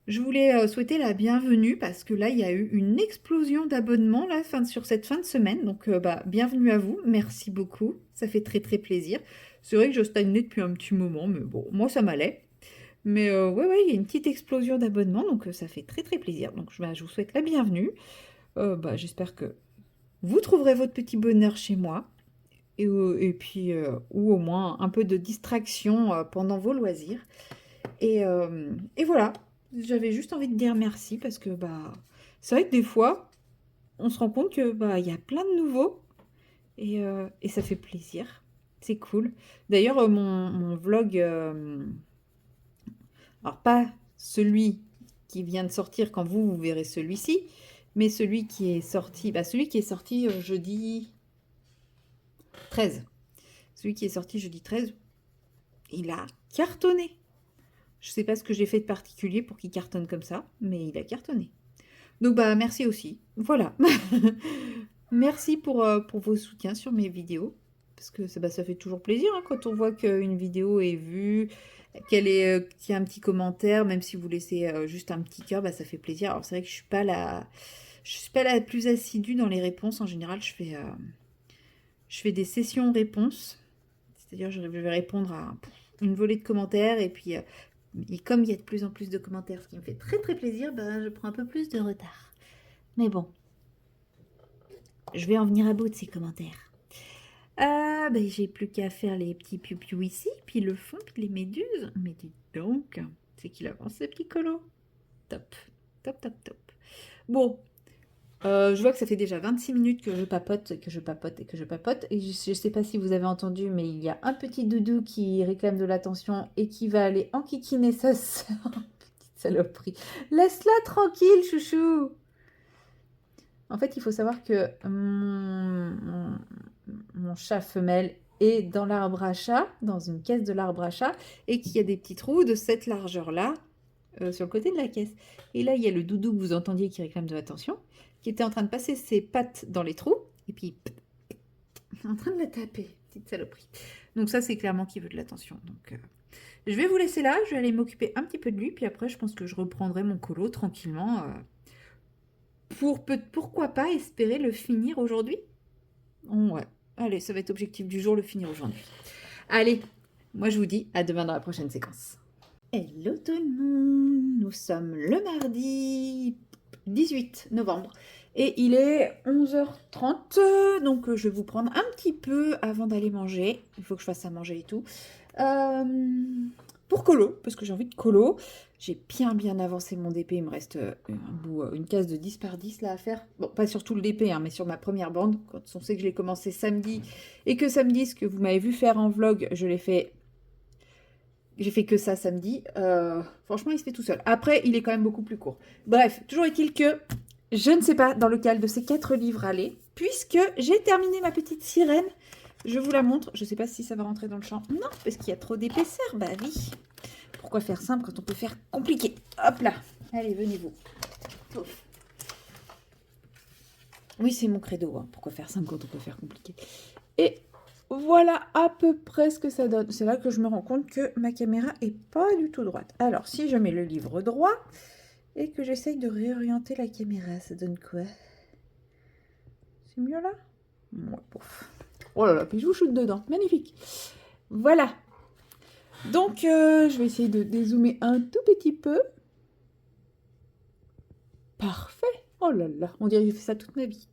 je voulais souhaiter la bienvenue parce que là, il y a eu une explosion d'abonnements là, sur cette fin de semaine. Donc, bah, bienvenue à vous. Merci beaucoup. Ça fait très, très plaisir. C'est vrai que je stagnais depuis un petit moment, mais bon, moi, ça m'allait. Mais ouais, ouais, il y a une petite explosion d'abonnements, donc ça fait très, très plaisir. Donc, bah, je vous souhaite la bienvenue. Bah, j'espère que vous trouverez votre petit bonheur chez moi. Et puis, ou au moins un peu de distraction pendant vos loisirs. Et voilà, j'avais juste envie de dire merci parce que bah, c'est vrai que des fois, on se rend compte que bah, il y a plein de nouveaux et ça fait plaisir. C'est cool. D'ailleurs, mon vlog, alors pas celui qui vient de sortir quand vous verrez celui-ci, mais celui qui est sorti, bah, celui qui est sorti jeudi 13. Celui qui est sorti jeudi 13, il a cartonné. Je sais pas ce que j'ai fait de particulier pour qu'il cartonne comme ça, mais il a cartonné. Donc bah merci aussi. Voilà. Merci pour vos soutiens sur mes vidéos. Parce que bah, ça fait toujours plaisir hein, quand on voit qu'une vidéo est vue, qu'il y a un petit commentaire, même si vous laissez juste un petit cœur, bah, ça fait plaisir. Alors c'est vrai que je suis pas la plus assidue dans les réponses. En général, je fais des sessions réponses. C'est-à-dire je vais répondre à une volée de commentaires et comme il y a de plus en plus de commentaires, ce qui me fait très très plaisir, ben, je prends un peu plus de retard. Mais bon, je vais en venir à bout de ces commentaires. Ah, ben j'ai plus qu'à faire les petits piou-piou ici, puis le fond, puis les méduses. Mais dites donc, c'est qu'il avance ce petit colo. Top, top, top, top. Bon, je vois que ça fait déjà 26 minutes que je papote, que je papote et que je papote. Et je ne sais pas si vous avez entendu, mais il y a un petit doudou qui réclame de l'attention et qui va aller enquiquiner sa sœur. Petite saloperie. Laisse-la tranquille, chouchou. En fait, il faut savoir que mon chat femelle est dans l'arbre à chat, dans une caisse de l'arbre à chat, et qu'il y a des petits trous de cette largeur-là sur le côté de la caisse. Et là, il y a le doudou que vous entendiez qui réclame de l'attention, qui était en train de passer ses pattes dans les trous, et puis en train de la taper, petite saloperie. Donc ça, c'est clairement qu'il veut de l'attention. Donc je vais vous laisser là, je vais aller m'occuper un petit peu de lui, puis après, je pense que je reprendrai mon colo tranquillement pourquoi pas espérer le finir aujourd'hui. Ouais, allez, ça va être objectif du jour, le finir aujourd'hui. Allez, moi je vous dis à demain dans la prochaine séquence. Hello tout le monde, nous sommes le mardi 18 novembre et il est 11h30, donc je vais vous prendre un petit peu avant d'aller manger. Il faut que je fasse à manger et tout. Pour colo, parce que j'ai envie de colo. J'ai bien avancé mon DP, il me reste une case de 10 par 10 là à faire. Bon, pas sur tout le DP, hein, mais sur ma première bande. Quand on sait que je l'ai commencé samedi et que samedi, ce que vous m'avez vu faire en vlog, j'ai fait que ça samedi. Franchement, il se fait tout seul. Après, il est quand même beaucoup plus court. Bref, toujours est-il que je ne sais pas dans lequel de ces 4 livres aller, puisque j'ai terminé ma petite sirène. Je vous la montre. Je ne sais pas si ça va rentrer dans le champ. Non, parce qu'il y a trop d'épaisseur. Bah oui. Pourquoi faire simple quand on peut faire compliqué? Hop là. Allez, venez-vous. Pouf. Oui, c'est mon credo. Hein. Pourquoi faire simple quand on peut faire compliqué? Et voilà à peu près ce que ça donne. C'est là que je me rends compte que ma caméra est pas du tout droite. Alors, si je mets le livre droit, et que j'essaye de réorienter la caméra. Ça donne quoi? C'est mieux là? Ouais, pouf. Oh là là, puis je vous shoot dedans. Magnifique. Voilà. Donc, je vais essayer de dézoomer un tout petit peu. Parfait. Oh là là, on dirait que j'ai fait ça toute ma vie.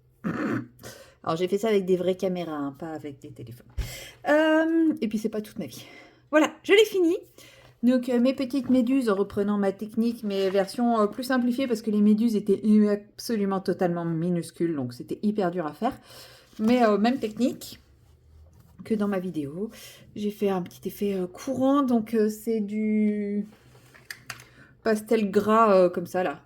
Alors, j'ai fait ça avec des vraies caméras, hein, pas avec des téléphones. Et puis, c'est pas toute ma vie. Voilà, je l'ai fini. Donc, mes petites méduses, en reprenant ma technique, mais version plus simplifiée, parce que les méduses étaient absolument totalement minuscules, donc c'était hyper dur à faire. Mais même technique que dans ma vidéo. J'ai fait un petit effet courant, donc c'est du pastel gras comme ça, là,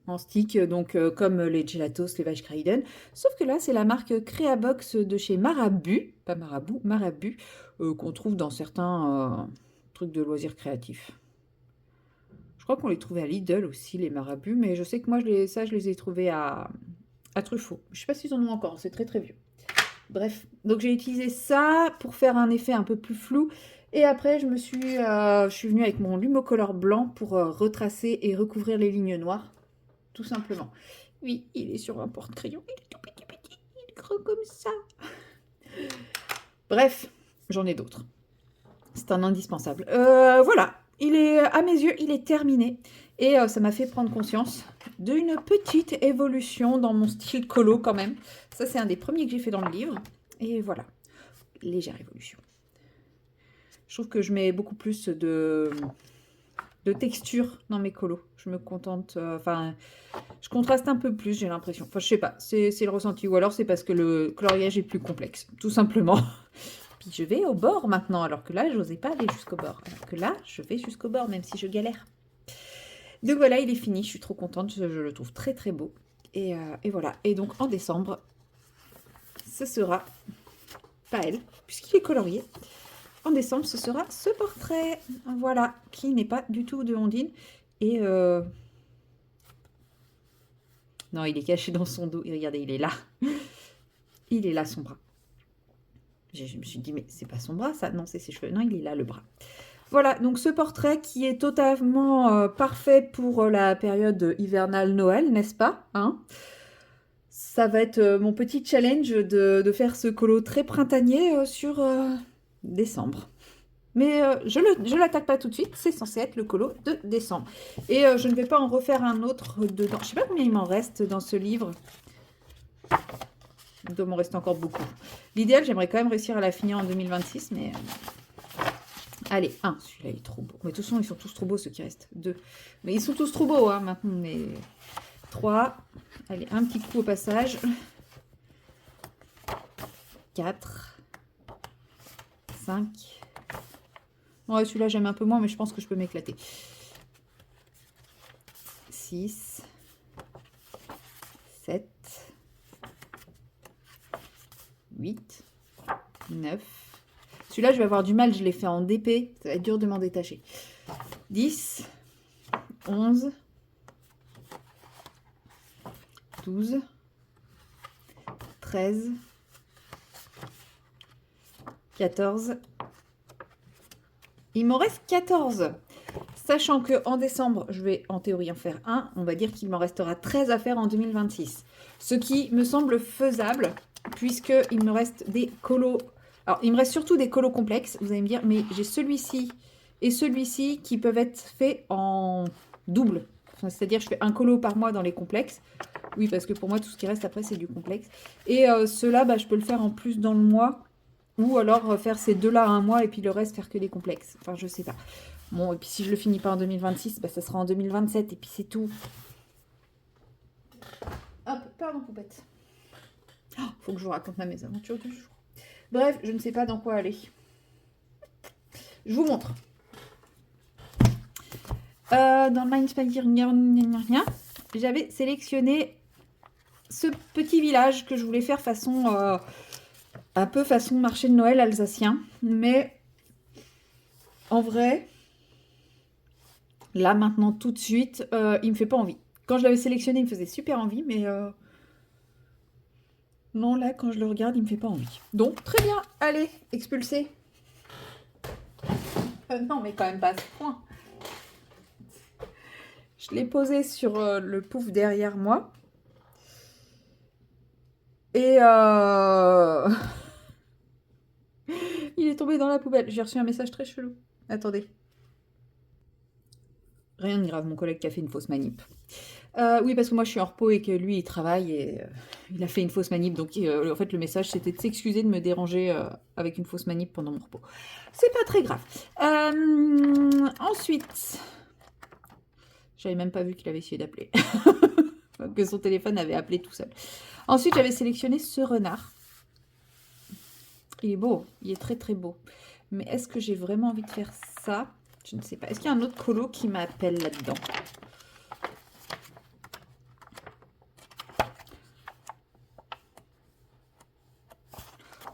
en stick, donc comme les gelatos, les vaches Crayden. Sauf que là, c'est la marque Creabox de chez Marabu, pas Marabout, Marabu, qu'on trouve dans certains trucs de loisirs créatifs. Je crois qu'on les trouvait à Lidl aussi, les Marabus, mais je sais que moi, je les ai trouvés à Truffaut. Je sais pas s'ils en ont encore, c'est très très vieux. Bref, donc j'ai utilisé ça pour faire un effet un peu plus flou. Et après, je suis venue avec mon Lumocolor blanc pour retracer et recouvrir les lignes noires. Tout simplement. Oui, il est sur un porte-crayon. Il est tout petit, petit. Il est gros comme ça. Bref, j'en ai d'autres. C'est un indispensable. Voilà, à mes yeux, il est terminé. Et ça m'a fait prendre conscience d'une petite évolution dans mon style colo quand même. Ça, c'est un des premiers que j'ai fait dans le livre. Et voilà, légère évolution. Je trouve que je mets beaucoup plus de texture dans mes colos. Je me contente... je contraste un peu plus, j'ai l'impression. Enfin, je sais pas, c'est le ressenti. Ou alors, c'est parce que le coloriage est plus complexe, tout simplement. Puis je vais au bord maintenant, alors que là, je n'osais pas aller jusqu'au bord. Alors que là, je vais jusqu'au bord, même si je galère. Donc voilà, il est fini, je suis trop contente, je le trouve très très beau. Et voilà, et donc en décembre, ce sera, pas elle, puisqu'il est colorié, en décembre, ce sera ce portrait, voilà, qui n'est pas du tout de Ondine. Et non, il est caché dans son dos, et regardez, il est là. Il est là, son bras. Je me suis dit, mais c'est pas son bras, ça? Non, c'est ses cheveux. Non, il est là, le bras. Voilà, donc ce portrait qui est totalement parfait pour la période hivernale Noël, n'est-ce pas, hein? Ça va être mon petit challenge de faire ce colo très printanier sur décembre. Mais je l'attaque pas tout de suite, c'est censé être le colo de décembre. Et je ne vais pas en refaire un autre dedans. Je ne sais pas combien il m'en reste dans ce livre. Il doit m'en rester encore beaucoup. L'idéal, j'aimerais quand même réussir à la finir en 2026, mais... Allez, 1. Celui-là, il est trop beau. Mais de toute façon, ils sont tous trop beaux, ceux qui restent. 2. Mais ils sont tous trop beaux, hein, maintenant. Mais 3. Allez, un petit coup au passage. 4. 5. Ouais, celui-là, j'aime un peu moins, mais je pense que je peux m'éclater. 6. 7. 8. 9. Celui-là, je vais avoir du mal, je l'ai fait en DP. Ça va être dur de m'en détacher. 10, 11, 12, 13, 14. Il m'en reste 14. Sachant qu'en décembre, je vais en théorie en faire un. On va dire qu'il m'en restera 13 à faire en 2026. Ce qui me semble faisable, puisqu'il me reste des colos... Alors, il me reste surtout des colos complexes, vous allez me dire, mais j'ai celui-ci et celui-ci qui peuvent être faits en double. Enfin, c'est-à-dire, je fais un colo par mois dans les complexes. Oui, parce que pour moi, tout ce qui reste après, c'est du complexe. Et ceux-là, bah, je peux le faire en plus dans le mois. Ou alors faire ces deux-là un mois et puis le reste, faire que des complexes. Enfin, je sais pas. Bon, et puis si je le finis pas en 2026, bah, ça sera en 2027 et puis c'est tout. Hop, pardon, poupette. Oh, faut que je vous raconte ma mésaventure du jour. Bref, je ne sais pas dans quoi aller. Je vous montre. Dans le Mindspire, j'avais sélectionné ce petit village que je voulais faire façon... un peu façon marché de Noël alsacien. Mais en vrai, là, maintenant, tout de suite, il me fait pas envie. Quand je l'avais sélectionné, il me faisait super envie, mais... non, là, quand je le regarde, il me fait pas envie. Donc, très bien. Allez, expulsé. Non, mais quand même pas à ce point. Je l'ai posé sur le pouf derrière moi. Et il est tombé dans la poubelle. J'ai reçu un message très chelou. Attendez. Rien de grave, mon collègue qui a fait une fausse manip. Oui, parce que moi je suis en repos et que lui il travaille et il a fait une fausse manip. Donc en fait, le message c'était de s'excuser de me déranger avec une fausse manip pendant mon repos. C'est pas très grave. Ensuite, j'avais même pas vu qu'il avait essayé d'appeler. Que son téléphone avait appelé tout seul. Ensuite, j'avais sélectionné ce renard. Il est beau, il est très très beau. Mais est-ce que j'ai vraiment envie de faire ça? Je ne sais pas. Est-ce qu'il y a un autre colo qui m'appelle là-dedans?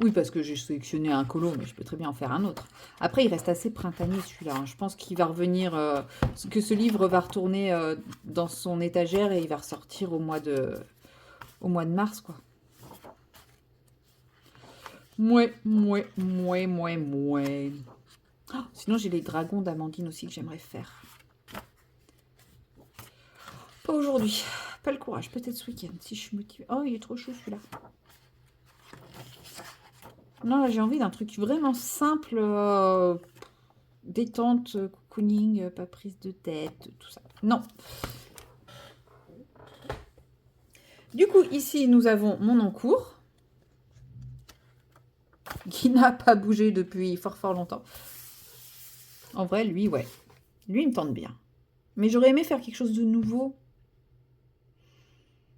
Oui, parce que j'ai sélectionné un colo, mais je peux très bien en faire un autre. Après, il reste assez printanier celui-là, hein. Je pense qu'il va revenir, que ce livre va retourner dans son étagère et il va ressortir au mois de mars, quoi. Mouais. Oh, sinon, j'ai les dragons d'Amandine aussi que j'aimerais faire. Pas aujourd'hui. Pas le courage. Peut-être ce week-end, si je suis motivée. Oh, il est trop chou, celui-là. Non, là, j'ai envie d'un truc vraiment simple. Détente, cocooning, pas prise de tête, tout ça. Non. Du coup, ici, nous avons mon encours. Qui n'a pas bougé depuis fort longtemps. En vrai, lui, ouais. Lui, il me tente bien. Mais j'aurais aimé faire quelque chose de nouveau.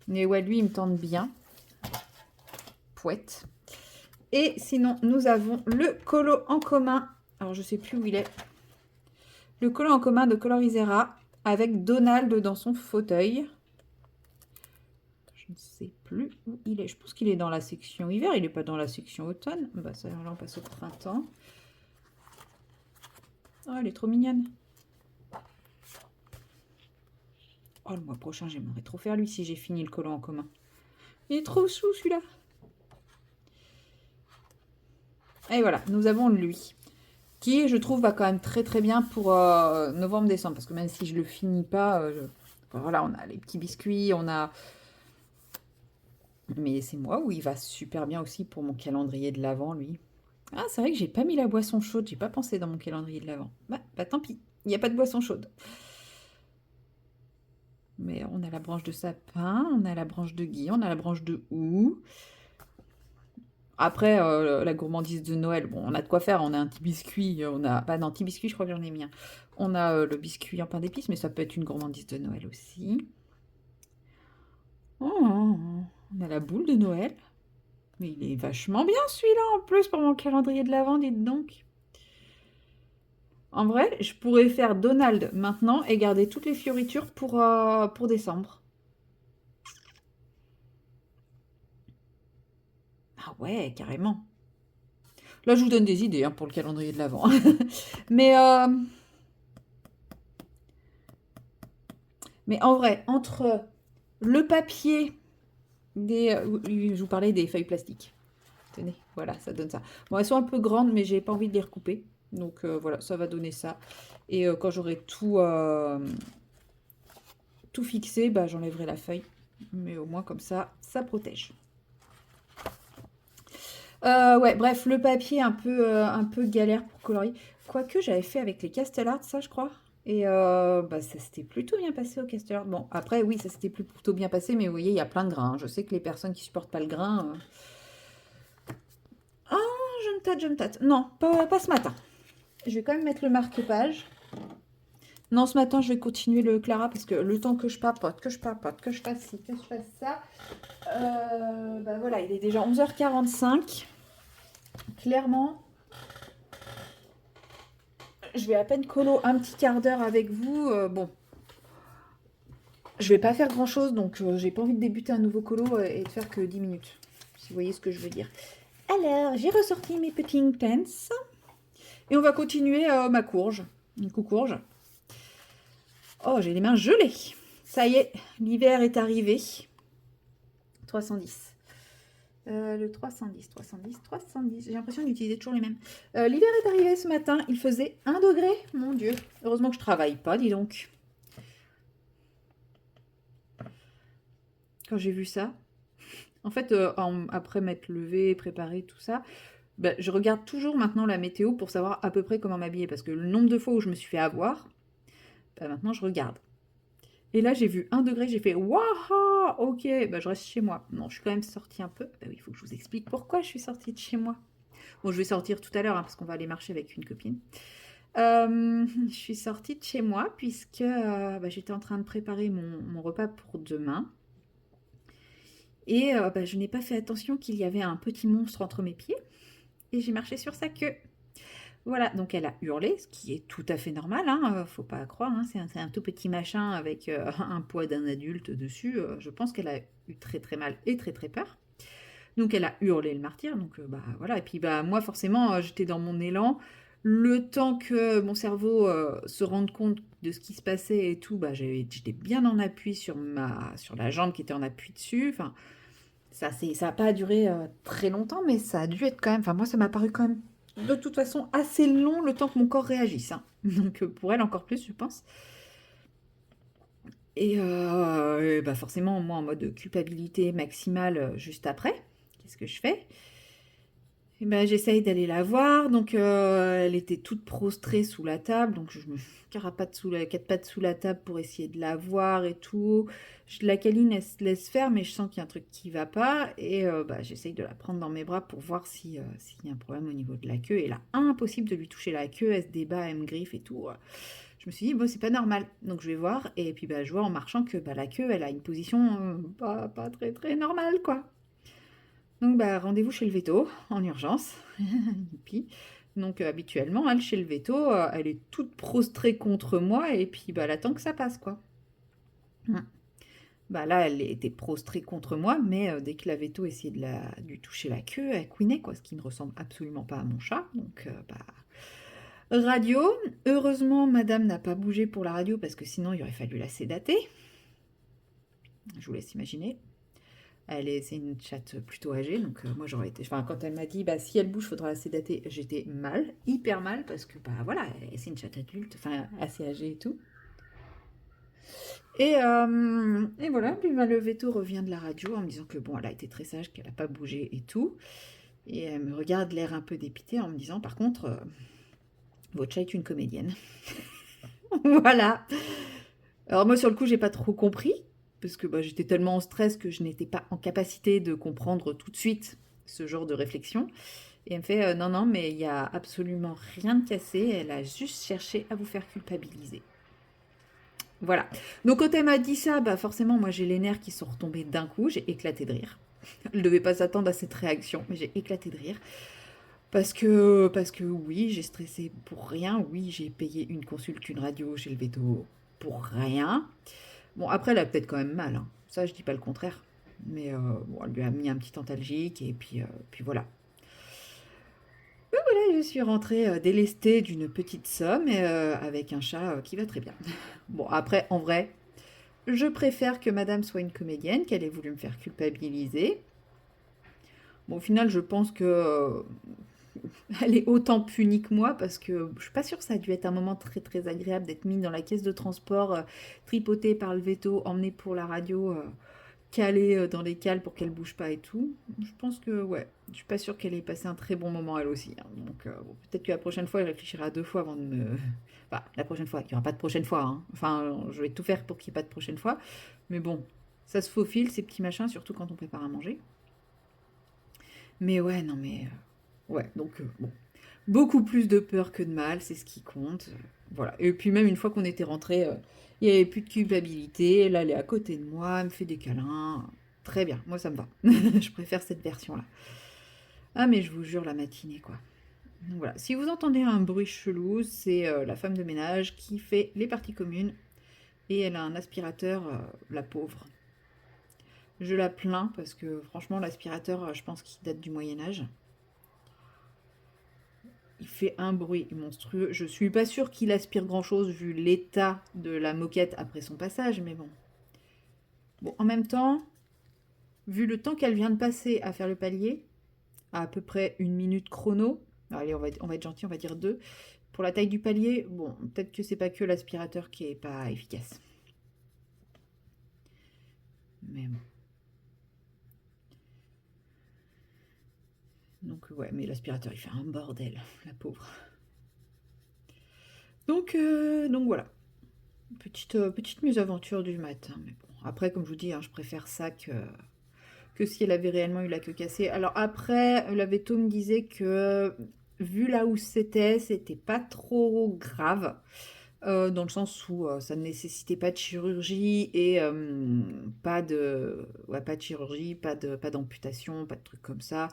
Mais ouais, lui, il me tente bien. Pouette. Et sinon, nous avons le colo en commun. Alors, je sais plus où il est. Le colo en commun de Colorisera avec Donald dans son fauteuil. Je ne sais plus où il est. Je pense qu'il est dans la section hiver. Il n'est pas dans la section automne. Bah, ça, là, on passe au printemps. Oh, elle est trop mignonne. Oh, le mois prochain, j'aimerais trop faire lui si j'ai fini le colo en commun. Il est trop chou, celui-là. Et voilà, nous avons lui. Qui, je trouve, va quand même très très bien pour novembre-décembre. Parce que même si je le finis pas, enfin, voilà, on a les petits biscuits, on a... Mais c'est moi où il va super bien aussi pour mon calendrier de l'Avent, lui. Ah, c'est vrai que j'ai pas mis la boisson chaude, j'ai pas pensé dans mon calendrier de l'Avent. Bah tant pis, il n'y a pas de boisson chaude. Mais on a la branche de sapin, on a la branche de gui, on a la branche de houx. Après, la gourmandise de Noël, bon, on a de quoi faire. On a un petit biscuit, on a... Pas d'un petit biscuit, je crois que j'en ai mis un. On a le biscuit en pain d'épices, mais ça peut être une gourmandise de Noël aussi. Oh, on a la boule de Noël. Mais il est vachement bien celui-là en plus pour mon calendrier de l'Avent, dites donc. En vrai, je pourrais faire Donald maintenant et garder toutes les fioritures pour décembre. Ah ouais, carrément. Là, je vous donne des idées hein, pour le calendrier de l'Avent. Mais en vrai, entre le papier je vous parlais des feuilles plastiques. Tenez, voilà, ça donne ça. Bon, elles sont un peu grandes, mais j'ai pas envie de les recouper. Donc voilà, ça va donner ça. Et quand j'aurai tout fixé, bah, j'enlèverai la feuille. Mais au moins comme ça protège. Ouais, bref, le papier un peu galère pour colorier. Quoique j'avais fait avec les Castellart, ça je crois. Et bah, ça s'était plutôt bien passé au Castellart. Bon, après, oui, ça s'était plutôt bien passé, mais vous voyez, il y a plein de grains, hein. Je sais que les personnes qui supportent pas le grain... Ah, je me tâte. Non, pas ce matin. Je vais quand même mettre le marque-page. Non, ce matin, je vais continuer le Clara parce que le temps que je papote, que je fasse ci, que je fasse ça. Bah voilà, il est déjà 11h45. Clairement, je vais à peine colo un petit quart d'heure avec vous. Bon, je vais pas faire grand chose, donc j'ai pas envie de débuter un nouveau colo et de faire que 10 minutes. Si vous voyez ce que je veux dire. Alors, j'ai ressorti mes petits intense. Et on va continuer ma courge. Une coucourge. Oh, j'ai les mains gelées. Ça y est, l'hiver est arrivé. 310. Le 310. J'ai l'impression d'utiliser toujours les mêmes. L'hiver est arrivé ce matin. Il faisait 1 degré. Mon Dieu. Heureusement que je travaille pas, dis donc. quand j'ai vu ça. En fait, après m'être levée, préparée, tout ça, bah, je regarde toujours maintenant la météo pour savoir à peu près comment m'habiller. Parce que le nombre de fois où je me suis fait avoir, bah, maintenant je regarde. Et là, j'ai vu 1 degré, j'ai fait waouh, ok, bah, je reste chez moi. Non, je suis quand même sortie un peu. Bah oui, il faut que je vous explique pourquoi je suis sortie de chez moi. Bon, je vais sortir tout à l'heure hein, parce qu'on va aller marcher avec une copine. Je suis sortie de chez moi puisque bah, j'étais en train de préparer mon repas pour demain. Et bah, je n'ai pas fait attention qu'il y avait un petit monstre entre mes pieds. Et j'ai marché sur sa queue. Voilà, donc elle a hurlé, ce qui est tout à fait normal, hein, faut pas croire, hein, c'est un tout petit machin avec un poids d'un adulte dessus. Je pense qu'elle a eu très très mal et très très peur. Donc elle a hurlé le martyr, donc bah voilà. Et puis bah moi forcément j'étais dans mon élan. Le temps que mon cerveau se rende compte de ce qui se passait et tout, bah j'étais bien en appui sur la jambe qui était en appui dessus. Enfin, ça a pas duré très longtemps, mais ça a dû être quand même. Enfin moi ça m'a paru quand même de toute façon assez long le temps que mon corps réagisse, hein. Donc pour elle encore plus je pense. Et bah forcément moi en mode culpabilité maximale juste après. Qu'est-ce que je fais? Et ben, j'essaye d'aller la voir, donc elle était toute prostrée sous la table, donc je me carapate quatre pattes sous la table pour essayer de la voir et tout. La câline, elle se laisse faire, mais je sens qu'il y a un truc qui va pas, et bah, j'essaye de la prendre dans mes bras pour voir si, s'il y a un problème au niveau de la queue, et là, impossible de lui toucher la queue, elle se débat, elle me griffe et tout. Je me suis dit, bon, c'est pas normal, donc je vais voir, et puis bah, je vois en marchant que bah, la queue, elle a une position pas très très normale, quoi. Donc bah, rendez-vous chez le veto, en urgence. Youpi. Donc habituellement, elle, chez le veto, elle est toute prostrée contre moi et puis bah, elle attend que ça passe, quoi. Mm. Bah là, elle était prostrée contre moi, mais dès que la veto essayait de lui toucher la queue, elle couinait, quoi, ce qui ne ressemble absolument pas à mon chat. Donc bah, radio. Heureusement, madame n'a pas bougé pour la radio parce que sinon, il aurait fallu la sédater. Je vous laisse imaginer. C'est une chatte plutôt âgée, donc moi j'aurais été. Enfin, quand elle m'a dit, bah si elle bouge, faudra la sédater, j'étais mal, hyper mal, parce que bah voilà, c'est une chatte adulte, enfin assez âgée et tout. Et voilà, puis bah, le veto revient de la radio en me disant que bon, elle a été très sage, qu'elle n'a pas bougé et tout. Et elle me regarde l'air un peu dépité en me disant, par contre, votre chat est une comédienne. Voilà. Alors moi sur le coup, j'ai pas trop compris, parce que bah, j'étais tellement en stress que je n'étais pas en capacité de comprendre tout de suite ce genre de réflexion. Et elle me fait non, non, mais il n'y a absolument rien de cassé, elle a juste cherché à vous faire culpabiliser. Voilà. Donc quand elle m'a dit ça, bah forcément, moi j'ai les nerfs qui sont retombés d'un coup, j'ai éclaté de rire. Elle ne devait pas s'attendre à cette réaction, mais j'ai éclaté de rire. Parce que oui, j'ai stressé pour rien, oui, j'ai payé une consulte, une radio chez le veto pour rien. Bon, après, elle a peut-être quand même mal, hein. Ça, je dis pas le contraire. Mais bon, elle lui a mis un petit antalgique et puis voilà. Voilà, je suis rentrée délestée d'une petite somme avec un chat qui va très bien. Bon, après, en vrai, je préfère que madame soit une comédienne, qu'elle ait voulu me faire culpabiliser. Bon, au final, je pense que elle est autant punie que moi parce que je suis pas sûre que ça a dû être un moment très très agréable d'être mise dans la caisse de transport, tripotée par le veto, emmenée pour la radio, calée dans les cales pour qu'elle bouge pas et tout. Je pense que ouais, je suis pas sûre qu'elle ait passé un très bon moment elle aussi, hein. Donc bon, peut-être que la prochaine fois, elle réfléchira 2 fois avant de me. Enfin, la prochaine fois, il n'y aura pas de prochaine fois, hein. Enfin, je vais tout faire pour qu'il n'y ait pas de prochaine fois. Mais bon, ça se faufile ces petits machins, surtout quand on prépare à manger. Mais ouais, non mais ouais, donc bon. Beaucoup plus de peur que de mal, c'est ce qui compte. Voilà. Et puis même une fois qu'on était rentré, il n'y avait plus de culpabilité. Elle allait à côté de moi, elle me fait des câlins. Très bien, moi ça me va. Je préfère cette version-là. Ah mais je vous jure la matinée quoi. Donc voilà, si vous entendez un bruit chelou, c'est la femme de ménage qui fait les parties communes et elle a un aspirateur, la pauvre. Je la plains parce que franchement l'aspirateur, je pense qu'il date du Moyen Âge. Il fait un bruit monstrueux. Je suis pas sûre qu'il aspire grand-chose vu l'état de la moquette après son passage, mais bon. Bon, en même temps, vu le temps qu'elle vient de passer à faire le palier, à peu près 1 minute chrono, allez, on va être gentil, on va dire 2. Pour la taille du palier, bon, peut-être que c'est pas que l'aspirateur qui est pas efficace. Mais bon. Donc ouais, mais l'aspirateur il fait un bordel, la pauvre. Donc voilà, petite mésaventure du matin. Mais bon, après comme je vous dis, hein, je préfère ça que si elle avait réellement eu la queue cassée. Alors après, la veto me disait que vu là où c'était pas trop grave. Dans le sens où ça ne nécessitait pas de chirurgie et pas de, ouais, pas de chirurgie, pas d'amputation, pas de trucs comme ça,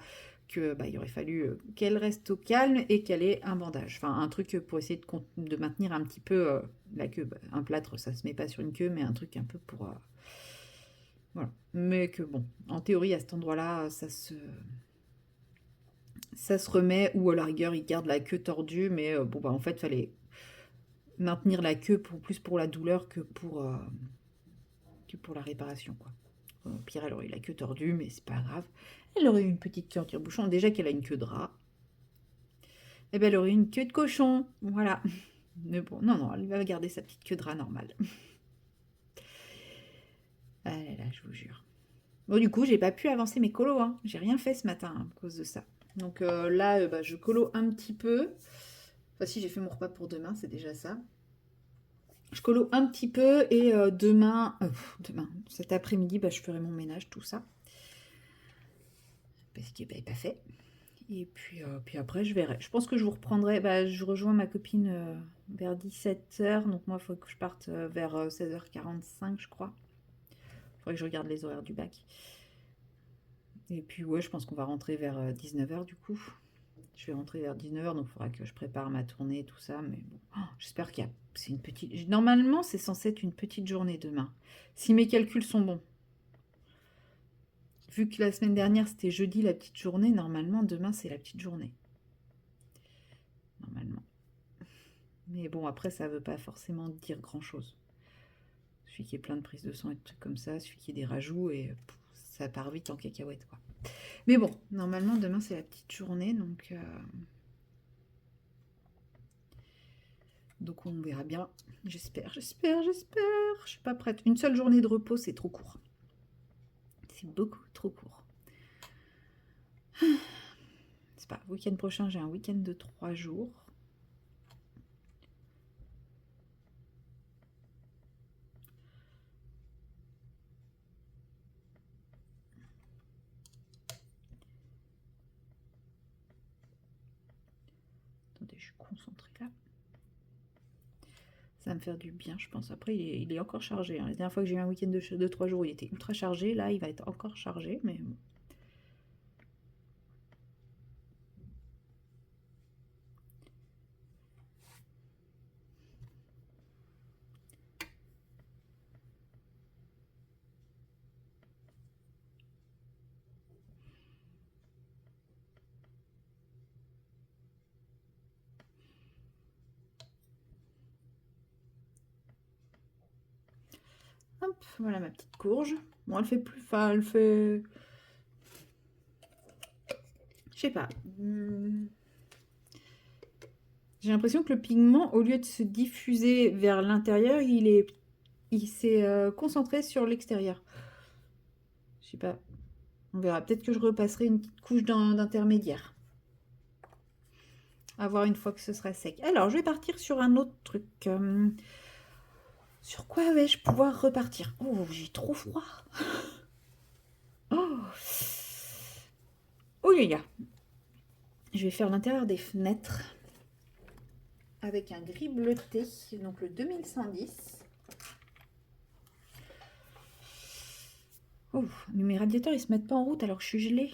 que bah, il aurait fallu qu'elle reste au calme et qu'elle ait un bandage. Enfin, un truc pour essayer de maintenir un petit peu la queue. Bah, un plâtre, ça se met pas sur une queue, mais un truc un peu pour... voilà. Mais que bon, en théorie, à cet endroit-là, ça se remet, ou à la rigueur, il garde la queue tordue, mais bon, bah en fait, fallait maintenir la queue plus pour la douleur que pour la réparation, quoi. Au pire, elle aurait eu la queue tordue, mais c'est pas grave. Elle aurait eu une petite queue en tire-bouchon. Déjà qu'elle a une queue de rat, et ben elle aurait eu une queue de cochon. Voilà. Mais bon, non, non, elle va garder sa petite queue de rat normale. Ah là là, je vous jure. Bon, du coup, j'ai pas pu avancer mes colos, hein. J'ai rien fait ce matin à cause de ça. Donc là, bah, je colo un petit peu. Enfin, si j'ai fait mon repas pour demain, c'est déjà ça. Je colo un petit peu et demain, cet après-midi, bah, je ferai mon ménage, tout ça. Parce qu'il n'est pas fait. Et puis après, je verrai. Je pense que je vous reprendrai. Bah, je rejoins ma copine vers 17h. Donc moi, il faut que je parte vers 16h45, je crois. Il faudrait que je regarde les horaires du bac. Et puis ouais, je pense qu'on va rentrer vers 19h du coup. Je vais rentrer vers 19h, donc il faudra que je prépare ma tournée et tout ça. Mais bon, j'espère qu'il y a... C'est une petite... Normalement, c'est censé être une petite journée demain. Si mes calculs sont bons. Vu que la semaine dernière, c'était jeudi la petite journée, normalement, demain, c'est la petite journée. Normalement. Mais bon, après, ça veut pas forcément dire grand-chose. Il suffit qu'il y ait plein de prises de sang et de trucs comme ça, il suffit qu'il y ait des rajouts et ça part vite en cacahuète, quoi. Mais bon, normalement, demain, c'est la petite journée, donc on verra bien. J'espère. Je suis pas prête. Une seule journée de repos, c'est trop court. C'est beaucoup trop court. C'est pas. Week-end prochain, j'ai un week-end de 3 jours. Attendez, je suis concentrée là. Ça va me faire du bien, je pense. Après, il est encore chargé, hein. La dernière fois que j'ai eu un week-end de 3 jours, il était ultra chargé. Là, il va être encore chargé, mais bon. Hop, voilà ma petite courge. Bon, elle fait plus... Enfin, elle fait... Je sais pas. J'ai l'impression que le pigment, au lieu de se diffuser vers l'intérieur, il s'est concentré sur l'extérieur. Je sais pas. On verra. Peut-être que je repasserai une petite couche d'intermédiaire. À voir une fois que ce sera sec. Alors, je vais partir sur un autre truc. Sur quoi vais-je pouvoir repartir? Oh, j'ai trop froid. Oh, oh, je vais faire l'intérieur des fenêtres avec un gris bleuté, donc le 2110. Oh, mes radiateurs, ils se mettent pas en route alors que je suis gelée.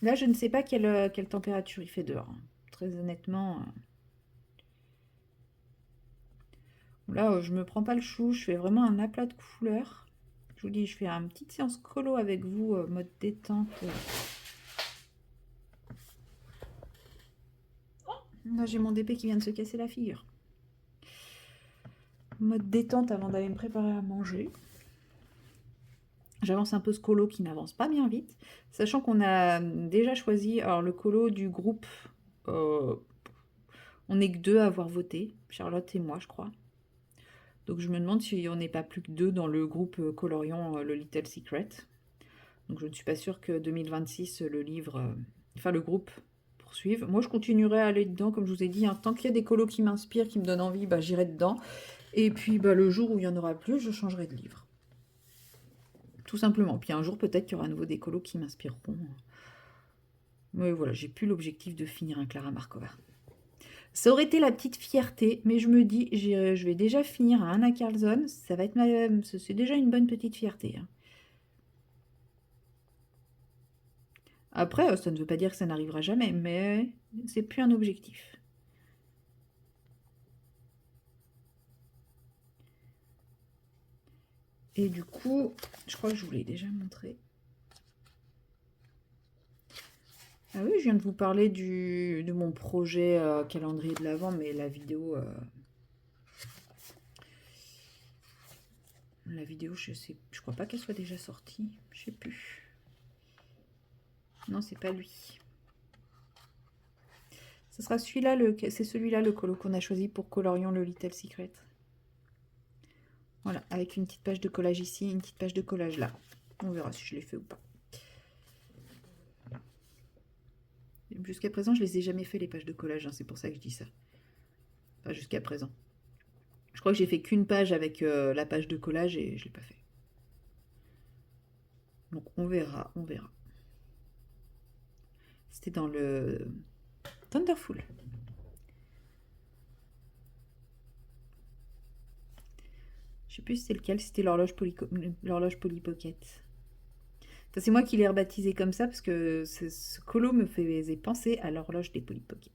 Là, je ne sais pas quelle température il fait dehors, hein. Très honnêtement. Là, je me prends pas le chou. Je fais vraiment un aplat de couleurs. Je vous dis, je fais une petite séance colo avec vous, mode détente. Là, j'ai mon DP qui vient de se casser la figure. Mode détente avant d'aller me préparer à manger. J'avance un peu ce colo qui n'avance pas bien vite, sachant qu'on a déjà choisi, alors le colo du groupe, on n'est que 2 à avoir voté, Charlotte et moi je crois. Donc je me demande si on n'est pas plus que 2 dans le groupe coloriant le Little Secret. Donc je ne suis pas sûre que 2026, le livre enfin le groupe poursuive. Moi, je continuerai à aller dedans, comme je vous ai dit, hein. Tant qu'il y a des colos qui m'inspirent, qui me donnent envie, bah, j'irai dedans. Et puis, bah, le jour où il n'y en aura plus, je changerai de livre. Tout simplement. Puis un jour, peut-être qu'il y aura à nouveau des colos qui m'inspireront. Mais voilà, j'ai plus l'objectif de finir un Clara Markova. Ça aurait été la petite fierté, mais je me dis, je vais déjà finir un Anna Carlson. Ça va être c'est déjà une bonne petite fierté, hein. Après, ça ne veut pas dire que ça n'arrivera jamais, mais c'est plus un objectif. Et du coup, je crois que je vous l'ai déjà montré. Ah oui, je viens de vous parler de mon projet calendrier de l'Avent, mais la vidéo, je crois pas qu'elle soit déjà sortie. Je sais plus. Non, c'est pas lui. Ce sera celui-là, c'est celui-là le colo qu'on a choisi pour Colorion le Little Secret. Voilà, avec une petite page de collage ici, une petite page de collage là. On verra si je l'ai fait ou pas. Jusqu'à présent, je les ai jamais fait les pages de collage, hein, c'est pour ça que je dis ça. Enfin, jusqu'à présent. Je crois que j'ai fait qu'une page avec la page de collage et je l'ai pas fait. Donc on verra, on verra. C'était dans le Thunderful. Je sais plus si c'est lequel, c'était l'horloge Polly Pocket. C'est moi qui l'ai rebaptisé comme ça parce que ce colo me faisait penser à l'horloge des Polly Pocket.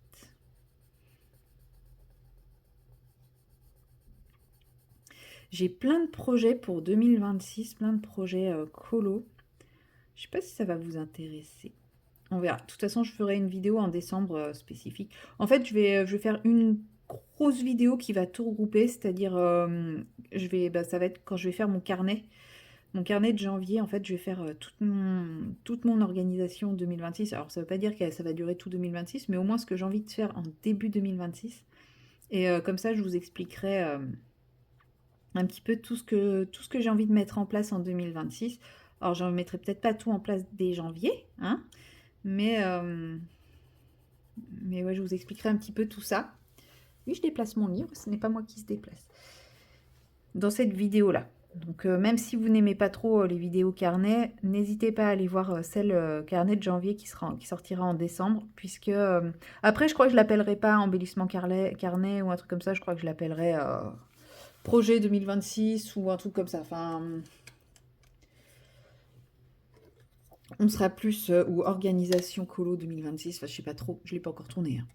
J'ai plein de projets pour 2026, plein de projets colo. Je sais pas si ça va vous intéresser. On verra. De toute façon, je ferai une vidéo en décembre spécifique. En fait, je vais faire une grosse vidéo qui va tout regrouper, c'est-à-dire, ça va être quand je vais faire mon carnet. Mon carnet de janvier, en fait, je vais faire toute mon organisation 2026. Alors, ça ne veut pas dire que ça va durer tout 2026, mais au moins ce que j'ai envie de faire en début 2026. Et comme ça, je vous expliquerai un petit peu tout ce que j'ai envie de mettre en place en 2026. Alors, je ne mettrai peut-être pas tout en place dès janvier, hein, mais ouais, je vous expliquerai un petit peu tout ça. Oui, je déplace mon livre, ce n'est pas moi qui se déplace. Dans cette vidéo-là. Donc, même si vous n'aimez pas trop les vidéos carnet, n'hésitez pas à aller voir celle carnet de janvier qui sortira en décembre, puisque après, je crois que je l'appellerai pas embellissement carnet ou un truc comme ça, je crois que je l'appellerai projet 2026 ou un truc comme ça. Enfin, on sera plus ou organisation colo 2026. Enfin, je sais pas trop, je l'ai pas encore tourné, hein.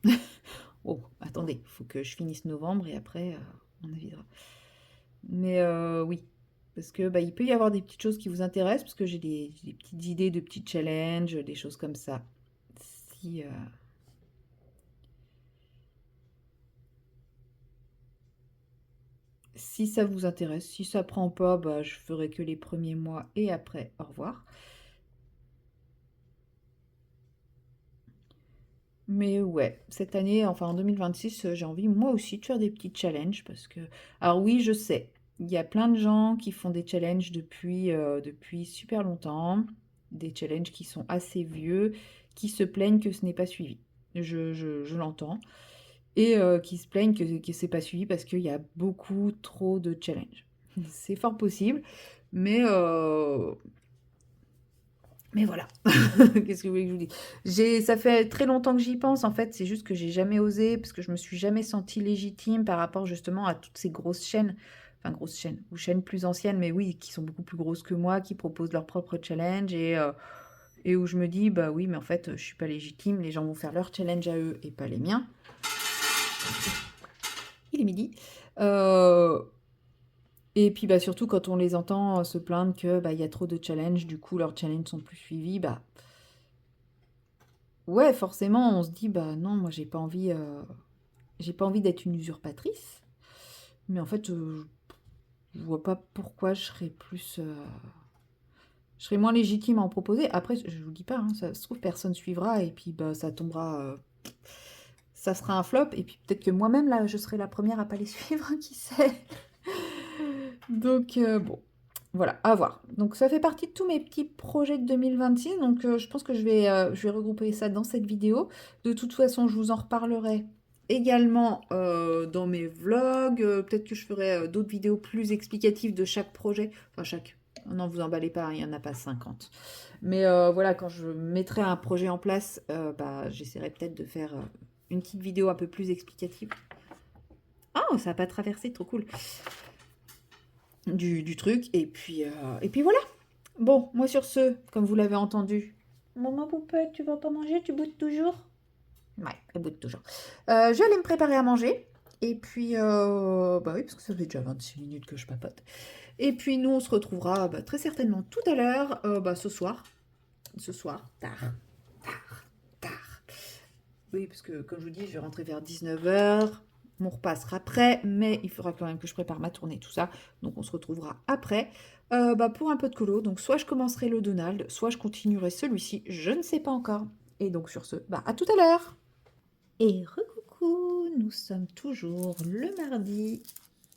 Oh, attendez, il faut que je finisse novembre et après on avisera. Mais oui, parce que bah, il peut y avoir des petites choses qui vous intéressent, parce que j'ai des petites idées de petits challenges, des choses comme ça. Si ça vous intéresse, si ça prend pas, bah, je ferai que les premiers mois et après, au revoir. Mais ouais, cette année, enfin en 2026, j'ai envie moi aussi de faire des petits challenges parce que... Alors oui, je sais, il y a plein de gens qui font des challenges depuis super longtemps, des challenges qui sont assez vieux, qui se plaignent que ce n'est pas suivi. Je l'entends. Et qui se plaignent que c'est pas suivi parce qu'il y a beaucoup trop de challenges. C'est fort possible, mais voilà. Qu'est-ce que vous voulez que je vous dise? Ça fait très longtemps que j'y pense, en fait. C'est juste que j'ai jamais osé, parce que je me suis jamais sentie légitime par rapport justement à toutes ces grosses chaînes. Enfin, grosses chaînes, ou chaînes plus anciennes, mais oui, qui sont beaucoup plus grosses que moi, qui proposent leurs propres challenges et où je me dis, bah oui, mais en fait, je suis pas légitime. Les gens vont faire leurs challenges à eux et pas les miens. Il est midi. Et puis bah, surtout quand on les entend se plaindre que bah, y a trop de challenges, du coup leurs challenges sont plus suivis, bah ouais, forcément on se dit bah non, moi j'ai pas envie d'être une usurpatrice, mais en fait je vois pas pourquoi je serais moins légitime à en proposer. Après je vous dis pas, hein, ça se trouve personne suivra et puis bah ça tombera, ça sera un flop et puis peut-être que moi-même là je serai la première à pas les suivre, qui sait. Donc bon. Voilà, à voir. Donc ça fait partie de tous mes petits projets de 2026. Donc je pense que je vais regrouper ça dans cette vidéo. De toute façon, je vous en reparlerai également dans mes vlogs. Peut-être que je ferai d'autres vidéos plus explicatives de chaque projet. Enfin, chaque. Non, vous emballez pas, il n'y en a pas 50. Mais voilà, quand je mettrai un projet en place, bah, j'essaierai peut-être de faire une petite vidéo un peu plus explicative. Oh, ça n'a pas traversé, trop cool. Du truc. Et puis voilà. Bon, moi sur ce, comme vous l'avez entendu, maman poupette, tu vas pas manger, tu boutes toujours? Ouais, elle boute toujours. Je vais aller me préparer à manger. Et puis, bah oui, parce que ça fait déjà 26 minutes que je papote. Et puis nous, on se retrouvera bah, très certainement tout à l'heure, bah, ce soir. Ce soir, tard, tard. Oui, parce que comme je vous dis, je vais rentrer vers 19 h. Mon repas sera prêt, mais il faudra quand même que je prépare ma tournée, tout ça. Donc on se retrouvera après bah, pour un peu de colo. Donc soit je commencerai le Donald, soit je continuerai celui-ci, je ne sais pas encore. Et donc sur ce, bah, à tout à l'heure. Et recoucou, nous sommes toujours le mardi